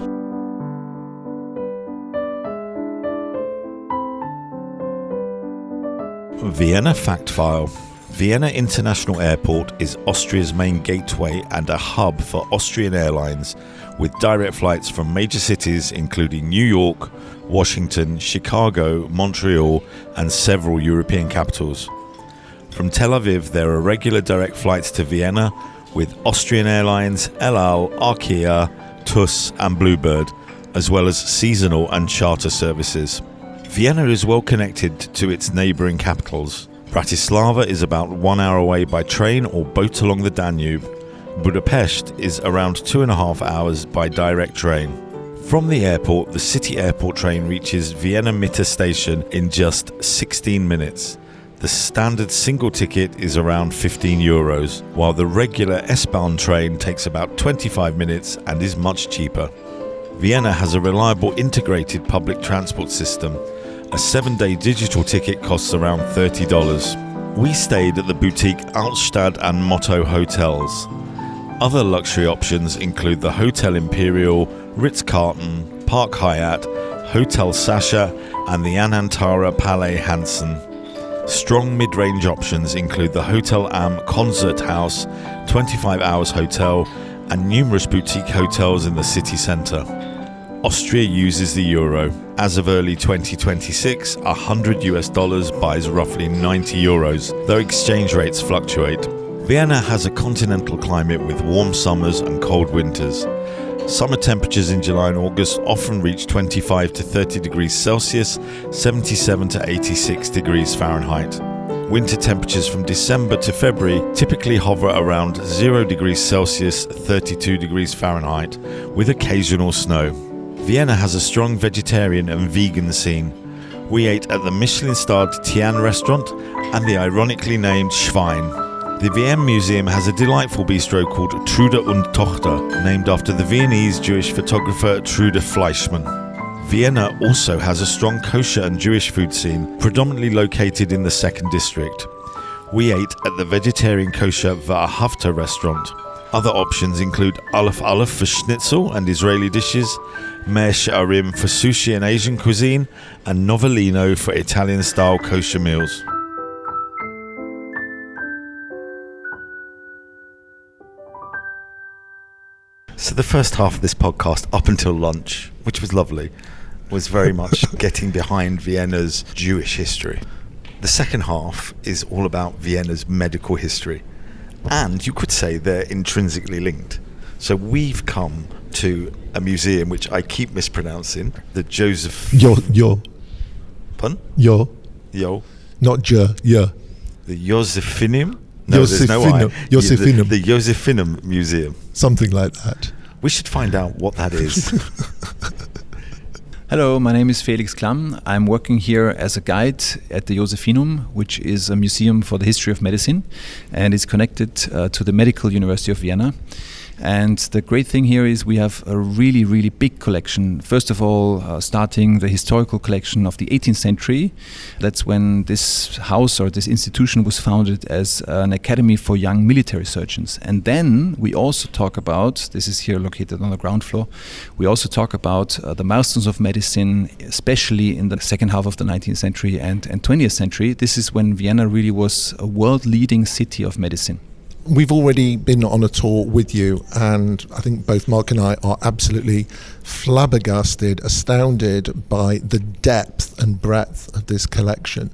S6: Vienna Fact File. Vienna International Airport is Austria's main gateway and a hub for Austrian Airlines, with direct flights from major cities including New York, Washington, Chicago, Montreal, and several European capitals. From Tel Aviv, there are regular direct flights to Vienna with Austrian Airlines, El Al, Arkea, TUS, and Bluebird, as well as seasonal and charter services. Vienna is well connected to its neighbouring capitals. Bratislava is about 1 hour away by train or boat along the Danube. Budapest is around 2.5 hours by direct train. From the airport, the city airport train reaches Vienna Mitte station in just 16 minutes. The standard single ticket is around €15, while the regular S-Bahn train takes about 25 minutes and is much cheaper. Vienna has a reliable integrated public transport system. A 7-day digital ticket costs around $30. We stayed at the boutique Altstadt and Motto hotels. Other luxury options include the Hotel Imperial, Ritz-Carlton, Park Hyatt, Hotel Sasha, and the Anantara Palais Hansen. Strong mid-range options include the Hotel Am Concert House, 25 Hours Hotel, and numerous boutique hotels in the city centre. Austria uses the euro. As of early 2026, $100 buys roughly €90, though exchange rates fluctuate. Vienna has a continental climate with warm summers and cold winters. Summer temperatures in July and August often reach 25 to 30 degrees Celsius, 77 to 86 degrees Fahrenheit. Winter temperatures from December to February typically hover around 0 degrees Celsius, 32 degrees Fahrenheit, with occasional snow. Vienna has a strong vegetarian and vegan scene. We ate at the Michelin-starred Tian restaurant and the ironically named Schwein. The VM Museum has a delightful bistro called Trude und Tochter, named after the Viennese Jewish photographer Trude Fleischmann. Vienna also has a strong kosher and Jewish food scene, predominantly located in the 2nd district. We ate at the vegetarian kosher Va'ahavta restaurant. Other options include Aleph Aleph for schnitzel and Israeli dishes, Meir She'arim for sushi and Asian cuisine, and Novellino for Italian-style kosher meals. So the first half of this podcast, up until lunch, which was lovely, was very much getting behind Vienna's Jewish history. The second half is all about Vienna's medical history. And you could say they're intrinsically linked. So we've come to a museum which I keep mispronouncing, the Joseph...
S1: Yo.
S6: Pardon?
S1: Yo. Not J, yeah.
S6: The Josephinum? No, there's no I.
S1: Josephinum.
S6: The Josephinum Museum.
S1: Something like that.
S6: We should find out what that is.
S5: Hello, my name is Felix Klamm. I'm working here as a guide at the Josephinum, which is a museum for the history of medicine, and it's connected to the Medical University of Vienna. And the great thing here is we have a really, really big collection. First of all, starting the historical collection of the 18th century. That's when this house or this institution was founded as an academy for young military surgeons. And then we also talk about, this is here located on the ground floor, we also talk about the milestones of medicine, especially in the second half of the 19th century and 20th century. This is when Vienna really was a world-leading city of medicine.
S1: We've already been on a tour with you, and I think both Mark and I are absolutely flabbergasted, astounded by the depth and breadth of this collection.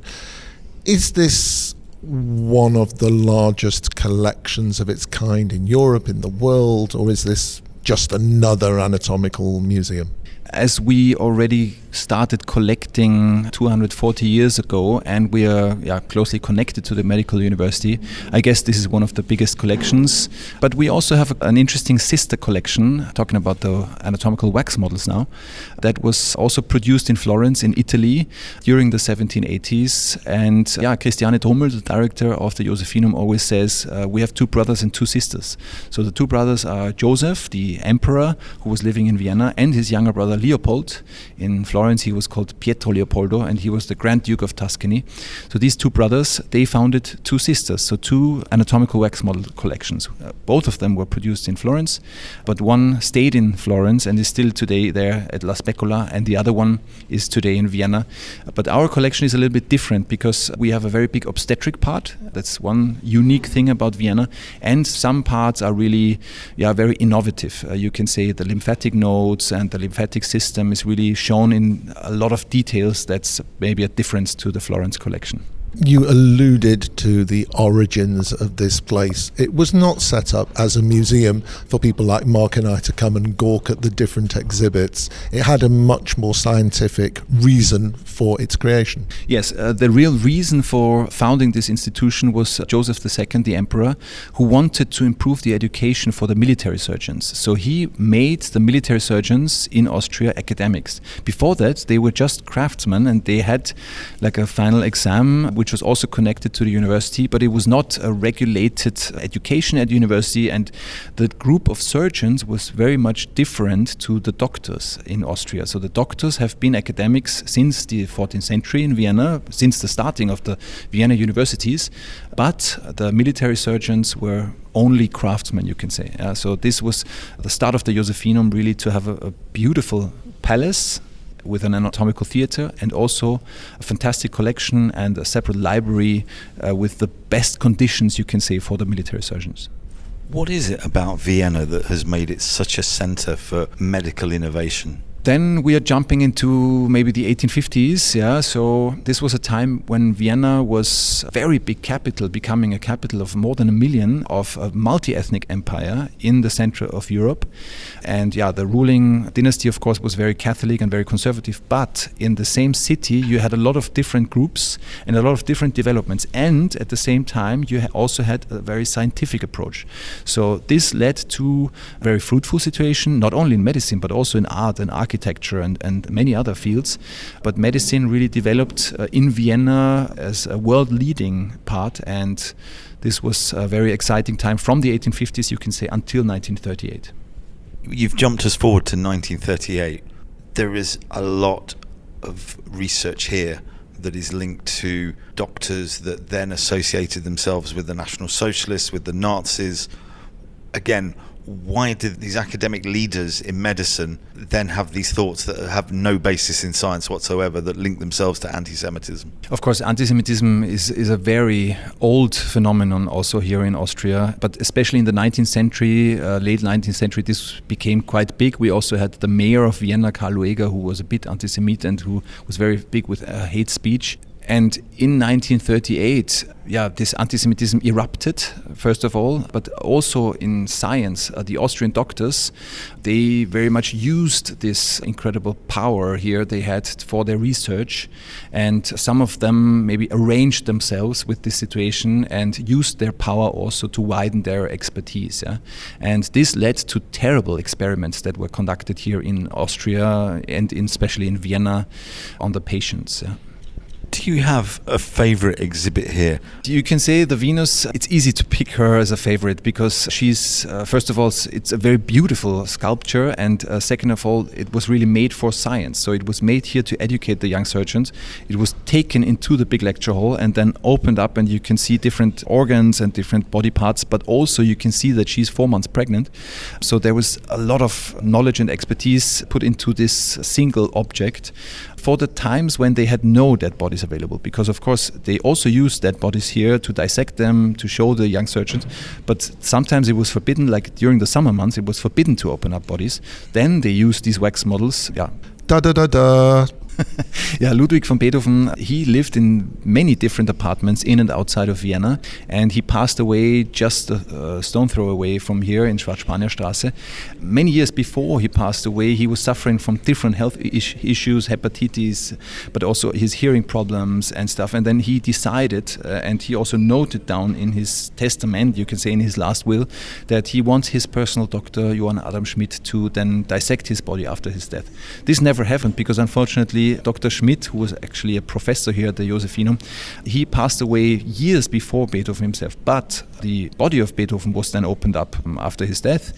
S1: Is this one of the largest collections of its kind in Europe, in the world, or is this just another anatomical museum?
S5: As we already started collecting 240 years ago, and we are closely connected to the medical university, I guess this is one of the biggest collections. But we also have an interesting sister collection, talking about the anatomical wax models now, that was also produced in Florence in Italy during the 1780s. And Christiane Drummel, the director of the Josephinum, always says we have two brothers and two sisters. So the two brothers are Joseph, the emperor who was living in Vienna, and his younger brother Leopold. In Florence he was called Pietro Leopoldo, and he was the Grand Duke of Tuscany. So these two brothers, they founded two sisters, so two anatomical wax model collections. Both of them were produced in Florence, but one stayed in Florence and is still today there at La Specola, and the other one is today in Vienna. But our collection is a little bit different because we have a very big obstetric part. That's one unique thing about Vienna, and some parts are really very innovative. You can say the lymphatic nodes and the lymphatic system is really shown in a lot of details. That's maybe a difference to the Florence collection.
S1: You alluded to the origins of this place. It was not set up as a museum for people like Mark and I to come and gawk at the different exhibits. It had a much more scientific reason for its creation.
S5: Yes, the real reason for founding this institution was Joseph II, the emperor, who wanted to improve the education for the military surgeons. So he made the military surgeons in Austria academics. Before that, they were just craftsmen, and they had like a final exam, which was also connected to the university, but it was not a regulated education at university, and the group of surgeons was very much different to the doctors in Austria. So the doctors have been academics since the 14th century in Vienna, since the starting of the Vienna universities, but the military surgeons were only craftsmen, you can say. So this was the start of the Josephinum, really, to have a beautiful palace with an anatomical theater, and also a fantastic collection and a separate library with the best conditions, you can say, for the military surgeons.
S6: What is it about Vienna that has made it such a center for medical innovation?
S5: Then we are jumping into maybe the 1850s, so this was a time when Vienna was a very big capital, becoming a capital of more than 1 million, of a multi-ethnic empire in the center of Europe. And the ruling dynasty, of course, was very Catholic and very conservative, but in the same city you had a lot of different groups and a lot of different developments, and at the same time you also had a very scientific approach. So this led to a very fruitful situation, not only in medicine but also in art and architecture and many other fields. But medicine really developed in Vienna as a world-leading part, and this was a very exciting time from the 1850s, you can say, until 1938.
S6: You've jumped us forward to 1938. There is a lot of research here that is linked to doctors that then associated themselves with the National Socialists, with the Nazis. Again, why did these academic leaders in medicine then have these thoughts that have no basis in science whatsoever, that link themselves to anti-Semitism?
S5: Of course, anti-Semitism is a very old phenomenon also here in Austria, but especially in the 19th century, late 19th century, this became quite big. We also had the mayor of Vienna, Karl Lueger, who was a bit anti-Semite and who was very big with hate speech. And in 1938, this anti-Semitism erupted, first of all, but also in science. The Austrian doctors, they very much used this incredible power here they had for their research, and some of them maybe arranged themselves with this situation and used their power also to widen their expertise. And this led to terrible experiments that were conducted here in Austria and especially in Vienna on the patients.
S6: Do you have a favorite exhibit here?
S5: You can say the Venus, it's easy to pick her as a favorite because she's, first of all, it's a very beautiful sculpture, and second of all, it was really made for science. So it was made here to educate the young surgeons. It was taken into the big lecture hall and then opened up, and you can see different organs and different body parts, but also you can see that she's 4 months pregnant. So there was a lot of knowledge and expertise put into this single object for the times when they had no dead bodies available, because of course they also used dead bodies here to dissect them, to show the young surgeons, but sometimes it was forbidden, like during the summer months it was forbidden to open up bodies. Then they used these wax models.
S1: Da da da da.
S5: Yeah, Ludwig van Beethoven, he lived in many different apartments in and outside of Vienna, and he passed away just a stone throw away from here in Schwarzspanierstraße. Many years before he passed away, he was suffering from different health issues, hepatitis, but also his hearing problems and stuff. And then he decided, and he also noted down in his testament, you can say in his last will, that he wants his personal doctor, Johann Adam Schmidt, to then dissect his body after his death. This never happened because unfortunately Dr. Schmidt, who was actually a professor here at the Josephinum, he passed away years before Beethoven himself, but the body of Beethoven was then opened up after his death.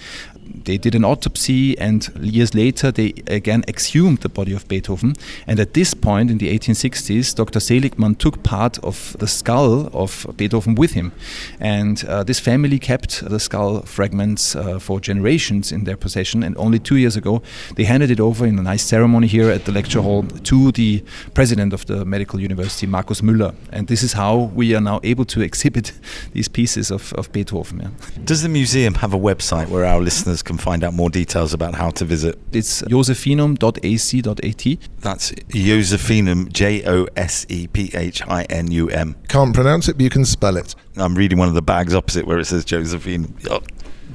S5: They did an autopsy, and years later they again exhumed the body of Beethoven. And at this point in the 1860s, Dr. Seligmann took part of the skull of Beethoven with him. And this family kept the skull fragments for generations in their possession. And only 2 years ago, they handed it over in a nice ceremony here at the lecture hall to the president of the medical university, Markus Müller. And this is how we are now able to exhibit these pieces of Beethoven. Yeah.
S6: Does the museum have a website where our listeners can find out more details about how to visit?
S5: It's josephinum.ac.at.
S6: That's Josephinum, Josephinum.
S1: Can't pronounce it, but you can spell it.
S6: I'm reading one of the bags opposite where it says Josephinum.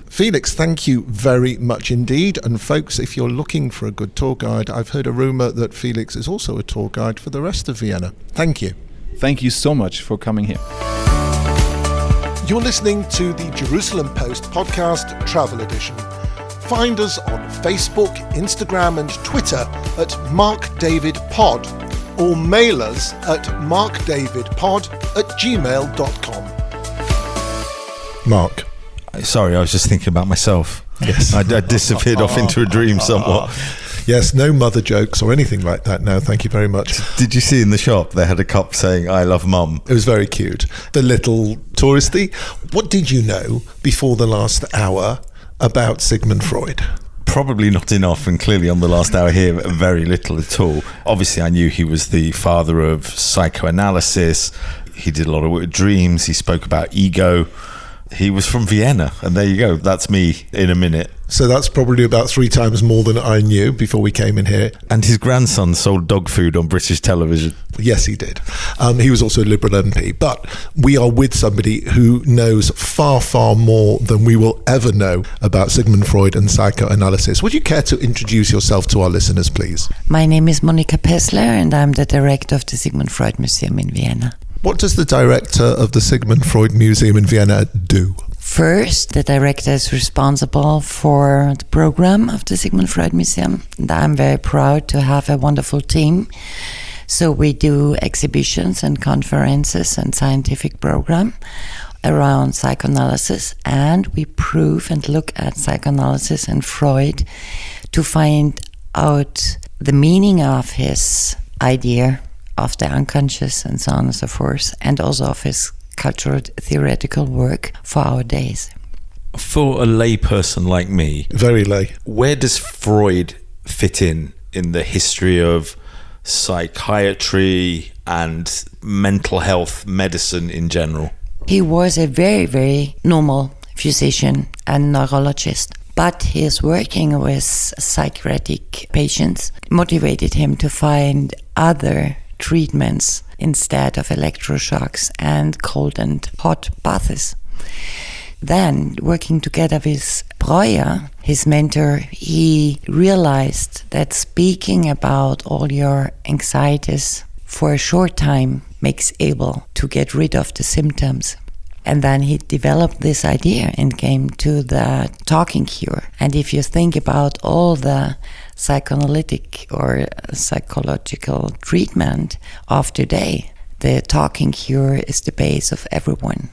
S1: Felix, thank you very much indeed. And folks, if you're looking for a good tour guide, I've heard a rumour that Felix is also a tour guide for the rest of Vienna. Thank you.
S5: Thank you so much for coming here.
S1: You're listening to the Jerusalem Post podcast Travel Edition. Find us on Facebook, Instagram and Twitter at MarkDavidPod, or mail us at markdavidpod@gmail.com. Mark.
S6: Sorry, I was just thinking about myself.
S1: Yes.
S6: I disappeared off into a dream somewhat.
S1: Yes, no mother jokes or anything like that now. Thank you very much.
S6: Did you see in the shop they had a cup saying, "I love Mum"?
S1: It was very cute. The little touristy. What did you know before the last hour about Sigmund Freud?
S6: Probably not enough, and clearly on the last hour here, very little at all. Obviously, I knew he was the father of psychoanalysis. He did a lot of work with dreams. He spoke about ego. He was from Vienna, and there you go. That's me in a minute.
S1: So that's probably about 3 times more than I knew before we came in here.
S6: And his grandson sold dog food on British television.
S1: Yes, he did. He was also a Liberal MP. But we are with somebody who knows far, far more than we will ever know about Sigmund Freud and psychoanalysis. Would you care to introduce yourself to our listeners, please?
S4: My name is Monika Pessler, and I'm the director of the Sigmund Freud Museum in Vienna.
S1: What does the director of the Sigmund Freud Museum in Vienna do?
S4: First, the director is responsible for the program of the Sigmund Freud Museum, and I'm very proud to have a wonderful team. So we do exhibitions and conferences and scientific program around psychoanalysis, and we prove and look at psychoanalysis and Freud to find out the meaning of his idea of the unconscious and so on and so forth, and also of his cultural theoretical work for our days.
S6: For a lay person like me,
S1: very lay,
S6: where does Freud fit in the history of psychiatry and mental health medicine in general?
S4: He was a very, very normal physician and neurologist, but his working with psychiatric patients motivated him to find other treatments instead of electroshocks and cold and hot baths. Then, working together with Breuer, his mentor, he realized that speaking about all your anxieties for a short time makes able to get rid of the symptoms. And then he developed this idea and came to the talking cure. And if you think about all the psychoanalytic or psychological treatment of today, the talking cure is the base of everyone.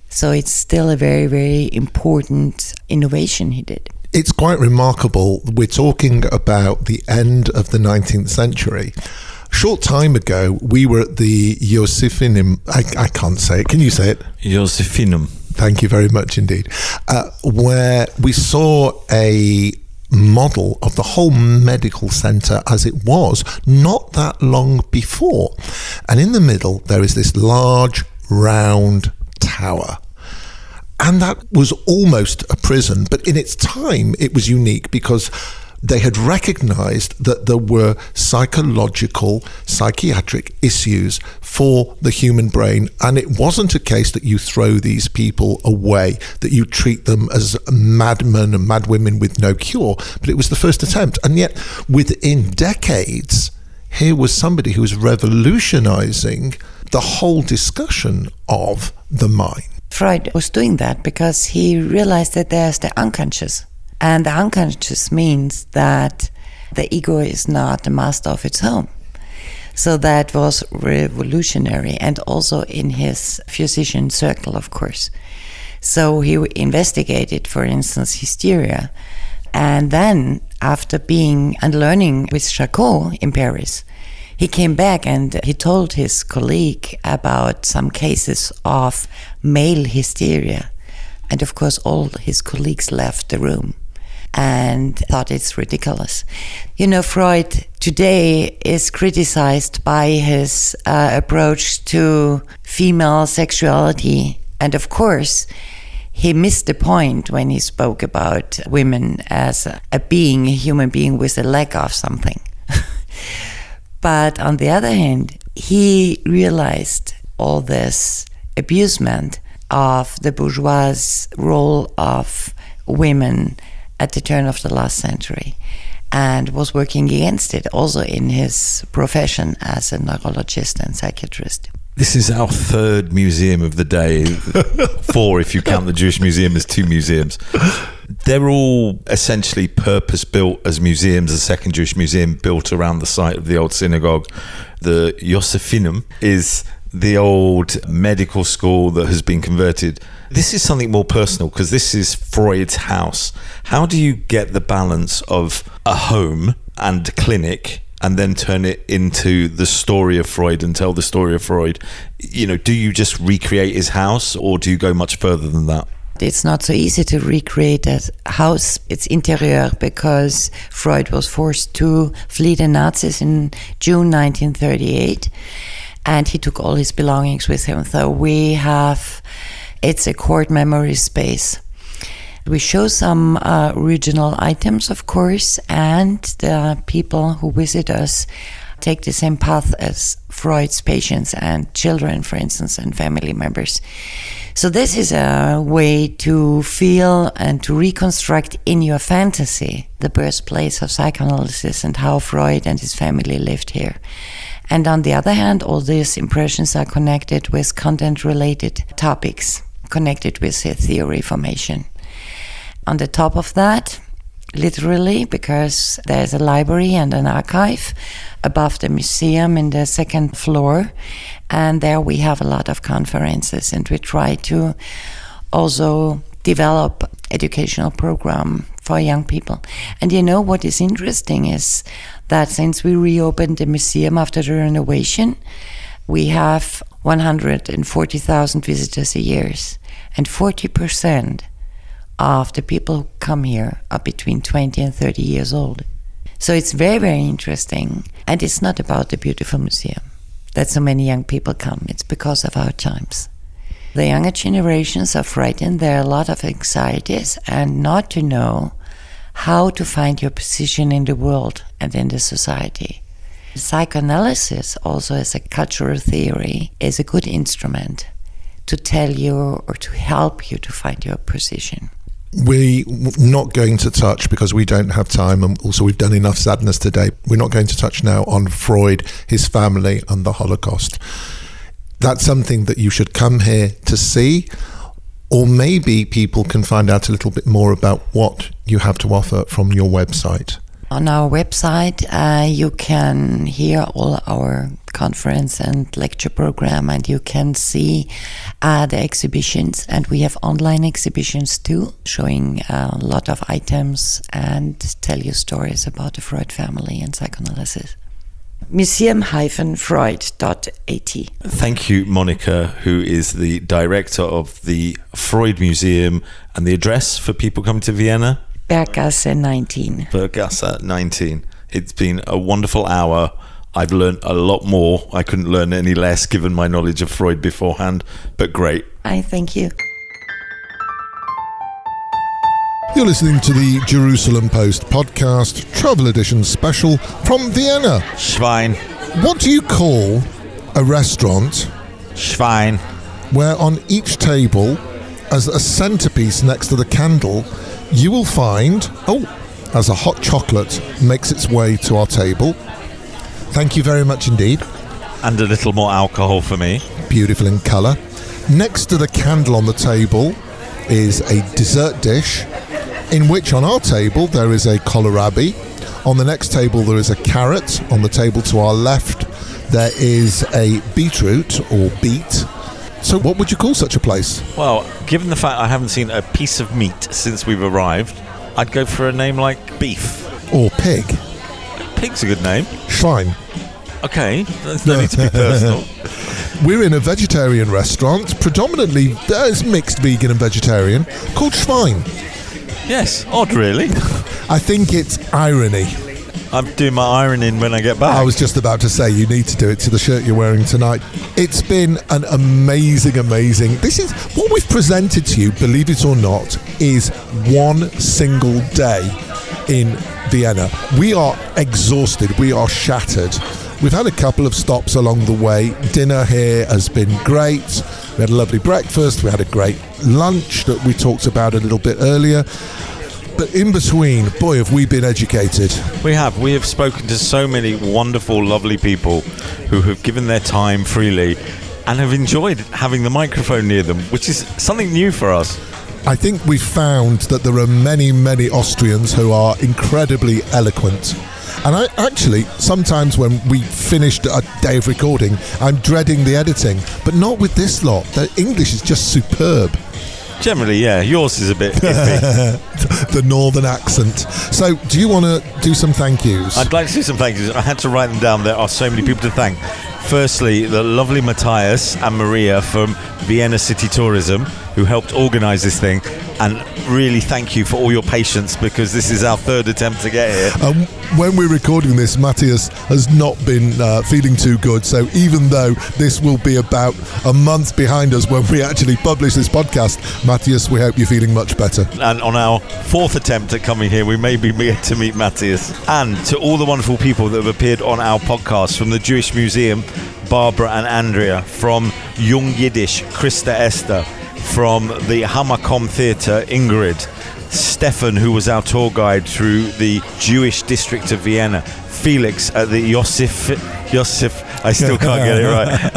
S4: So it's still a very, very important innovation he did.
S1: It's quite remarkable. We're talking about the end of the 19th century. Short time ago, we were at the Josephinum. I can't say it. Can you say it?
S6: Josephinum.
S1: Thank you very much indeed. Where we saw a model of the whole medical centre as it was not that long before. And in the middle, there is this large, round tower. And that was almost a prison. But in its time, it was unique because they had recognized that there were psychiatric issues for the human brain, and it wasn't a case that you throw these people away, that you treat them as madmen and madwomen with no cure, but it was the first attempt. And yet, within decades, here was somebody who was revolutionizing the whole discussion of the mind.
S4: Freud was doing that because he realized that there's the unconscious. And the unconscious means that the ego is not the master of its home. So that was revolutionary, and also in his physician circle, of course. So he investigated, for instance, hysteria. And then, after being and learning with Charcot in Paris, he came back and he told his colleague about some cases of male hysteria. And of course, all his colleagues left the room and thought it's ridiculous. You know, Freud today is criticized by his approach to female sexuality. And of course, he missed the point when he spoke about women as a being, a human being with a lack of something. But on the other hand, he realized all this abusement of the bourgeois role of women at the turn of the last century, and was working against it also in his profession as a neurologist and psychiatrist.
S8: This is our third museum of the day. 4 if you count the Jewish Museum as 2 museums. They're all essentially purpose-built as museums. The second Jewish museum built around the site of the old synagogue. The Josephinum is the old medical school that has been converted. This is something more personal because this is Freud's house. How do you get the balance of a home and a clinic and then turn it into the story of Freud and tell the story of Freud? You know, do you just recreate his house, or do you go much further than that?
S4: It's not so easy to recreate a house, its interior, because Freud was forced to flee the Nazis in June 1938, and he took all his belongings with him. So it's a court memory space. We show some original items, of course, and the people who visit us take the same path as Freud's patients and children, for instance, and family members. So this is a way to feel and to reconstruct in your fantasy the birthplace of psychoanalysis and how Freud and his family lived here. And on the other hand, all these impressions are connected with content-related topics, connected with the theory formation. On the top of that, literally, because there's a library and an archive above the museum in the second floor, and there we have a lot of conferences, and we try to also develop educational program for young people. And you know what is interesting is that since we reopened the museum after the renovation, we have 140,000 visitors a year, and 40% of the people who come here are between 20 and 30 years old. So it's very, very interesting. And it's not about the beautiful museum that so many young people come. It's because of our times. The younger generations are frightened. There are a lot of anxieties and not to know how to find your position in the world and in the society. Psychoanalysis, also as a cultural theory, is a good instrument to tell you or to help you to find your position.
S1: We're not going to touch, because we don't have time, and also we've done enough sadness today. We're not going to touch now on Freud, his family, and the Holocaust. That's something that you should come here to see, or maybe people can find out a little bit more about what you have to offer from your website.
S4: On our website, you can hear all our conference and lecture program, and you can see the exhibitions. And we have online exhibitions too, showing a lot of items and tell you stories about the Freud family and psychoanalysis. museum-freud.at.
S8: Thank you, Monika, who is the director of the Freud Museum, and the address for people coming to Vienna?
S4: Berggasse 19.
S8: Berggasse 19. It's been a wonderful hour. I've learned a lot more. I couldn't learn any less given my knowledge of Freud beforehand, but great.
S4: I thank you.
S1: The
S7: You're listening to the Jerusalem Post podcast, travel edition special from Vienna.
S8: Schwein.
S7: What do you call a restaurant?
S8: Schwein.
S7: Where on each table, as a centerpiece next to the candle, you will find, as a hot chocolate makes its way to our table. Thank you very much indeed.
S8: And a little more alcohol for me.
S7: Beautiful in colour. Next to the candle on the table is a dessert dish, in which on our table there is a kohlrabi. On the next table there is a carrot. On the table to our left there is a beetroot or beet. So what would you call such a place?
S8: Well, given the fact I haven't seen a piece of meat since we've arrived, I'd go for a name like beef.
S7: Or pig.
S8: Pig's a good name.
S7: Schwein.
S8: Okay, there's no need to be personal.
S7: We're in a vegetarian restaurant, predominantly there's mixed vegan and vegetarian, called Schwein.
S8: Yes, odd really.
S7: I think it's irony.
S8: I'm doing my ironing when I get back.
S7: I was just about to say, you need to do it to the shirt you're wearing tonight. It's been an amazing... This is what we've presented to you, believe it or not, is one single day in Vienna. We are exhausted. We are shattered. We've had a couple of stops along the way. Dinner here has been great. We had a lovely breakfast. We had a great lunch that we talked about a little bit earlier. But in between, boy, have we been educated.
S8: We have. We have spoken to so many wonderful, lovely people who have given their time freely and have enjoyed having the microphone near them, which is something new for us.
S7: I think we've found that there are many, many Austrians who are incredibly eloquent. And I actually, sometimes when we finished a day of recording, I'm dreading the editing, but not with this lot. The English is just superb.
S8: Generally, yeah. Yours is a bit iffy.
S7: The northern accent. So, do you want to do some thank yous?
S8: I'd like to do some thank yous. I had to write them down. There are so many people to thank. Firstly, the lovely Matthias and Maria from Vienna City Tourism, who helped organise this thing. And really thank you for all your patience, because this is our third attempt to get here.
S7: When we're recording this, Matthias has not been feeling too good. So even though this will be about a month behind us when we actually publish this podcast, Matthias, we hope you're feeling much better.
S8: And on our fourth attempt at coming here, we may be here to meet Matthias. And to all the wonderful people that have appeared on our podcast, from the Jewish Museum, Barbara and Andrea, from Young Yiddish, Krista Esther, from the Hamakom Theatre, Ingrid, Stefan, who was our tour guide through the Jewish district of Vienna, Felix at the Yosef, I still can't get it right,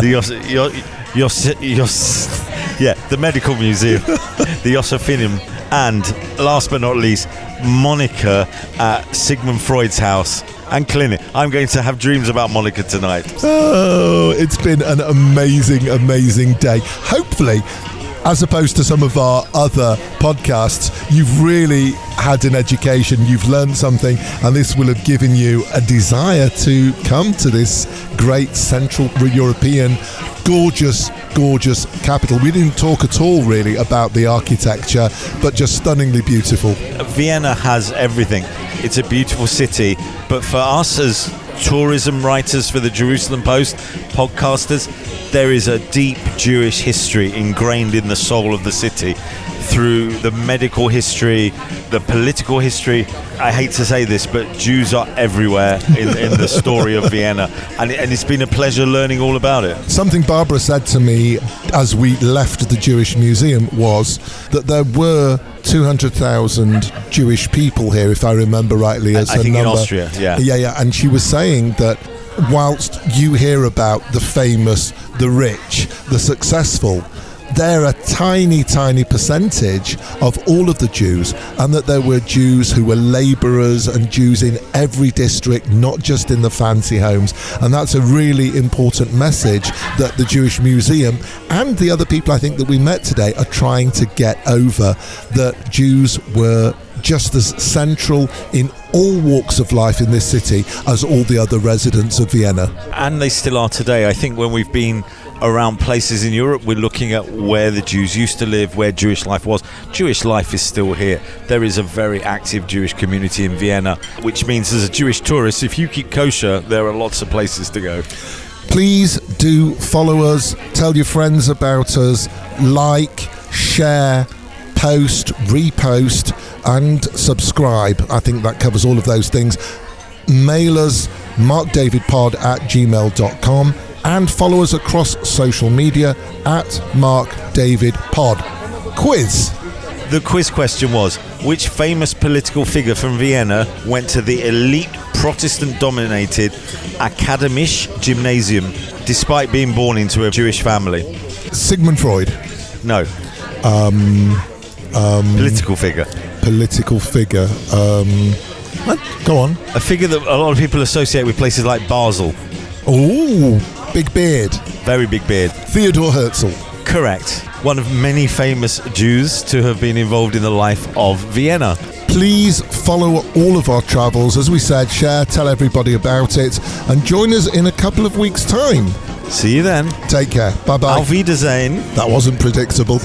S8: the Medical Museum, the Josephinem, and last but not least, Monica at Sigmund Freud's house and clinic. I'm going to have dreams about Monica tonight.
S7: Oh, it's been an amazing, amazing day. Hopefully, as opposed to some of our other podcasts, you've really had an education, you've learned something, and this will have given you a desire to come to this great Central European, gorgeous, gorgeous capital. We didn't talk at all really about the architecture, but just stunningly beautiful.
S8: Vienna has everything. It's a beautiful city, but for us as tourism writers for the Jerusalem Post, podcasters, there is a deep Jewish history ingrained in the soul of the city through the medical history, the political history. I hate to say this, but Jews are everywhere in the story of Vienna, and it's been a pleasure learning all about it.
S7: Something Barbara said to me as we left the Jewish Museum was that there were 200,000 Jewish people here, if I remember rightly, as
S8: I
S7: a
S8: think
S7: number.
S8: in Austria, yeah.
S7: Yeah, and she was saying that whilst you hear about the famous, the rich, the successful, they're a tiny, tiny percentage of all of the Jews, and that there were Jews who were labourers and Jews in every district, not just in the fancy homes. And that's a really important message that the Jewish Museum and the other people I think that we met today are trying to get over, that Jews were just as central in all walks of life in this city as all the other residents of Vienna.
S8: And they still are today. I think when we've been around places in Europe, we're looking at where the Jews used to live, where Jewish life was. Jewish life is still here. There is a very active Jewish community in Vienna, which means as a Jewish tourist, if you keep kosher, there are lots of places to go.
S7: Please do follow us, tell your friends about us, like, share, post, repost,
S1: and subscribe. I think that covers all of those things. Mail us markdavidpod@gmail.com and follow us across social media at markdavidpod. Quiz.
S8: The quiz question was, which famous political figure from Vienna went to the elite Protestant-dominated Akademische Gymnasium despite being born into a Jewish family?
S1: Sigmund Freud.
S8: No. Political figure.
S1: Political figure. Go on.
S8: A figure that a lot of people associate with places like Basel.
S1: Ooh, big beard.
S8: Very big beard.
S1: Theodor Herzl.
S8: Correct. One of many famous Jews to have been involved in the life of Vienna.
S1: Please follow all of our travels. As we said, share, tell everybody about it, and join us in a couple of weeks' time.
S8: See you then.
S1: Take care. Bye-bye.
S8: Auf Wiedersehen.
S1: That wasn't predictable.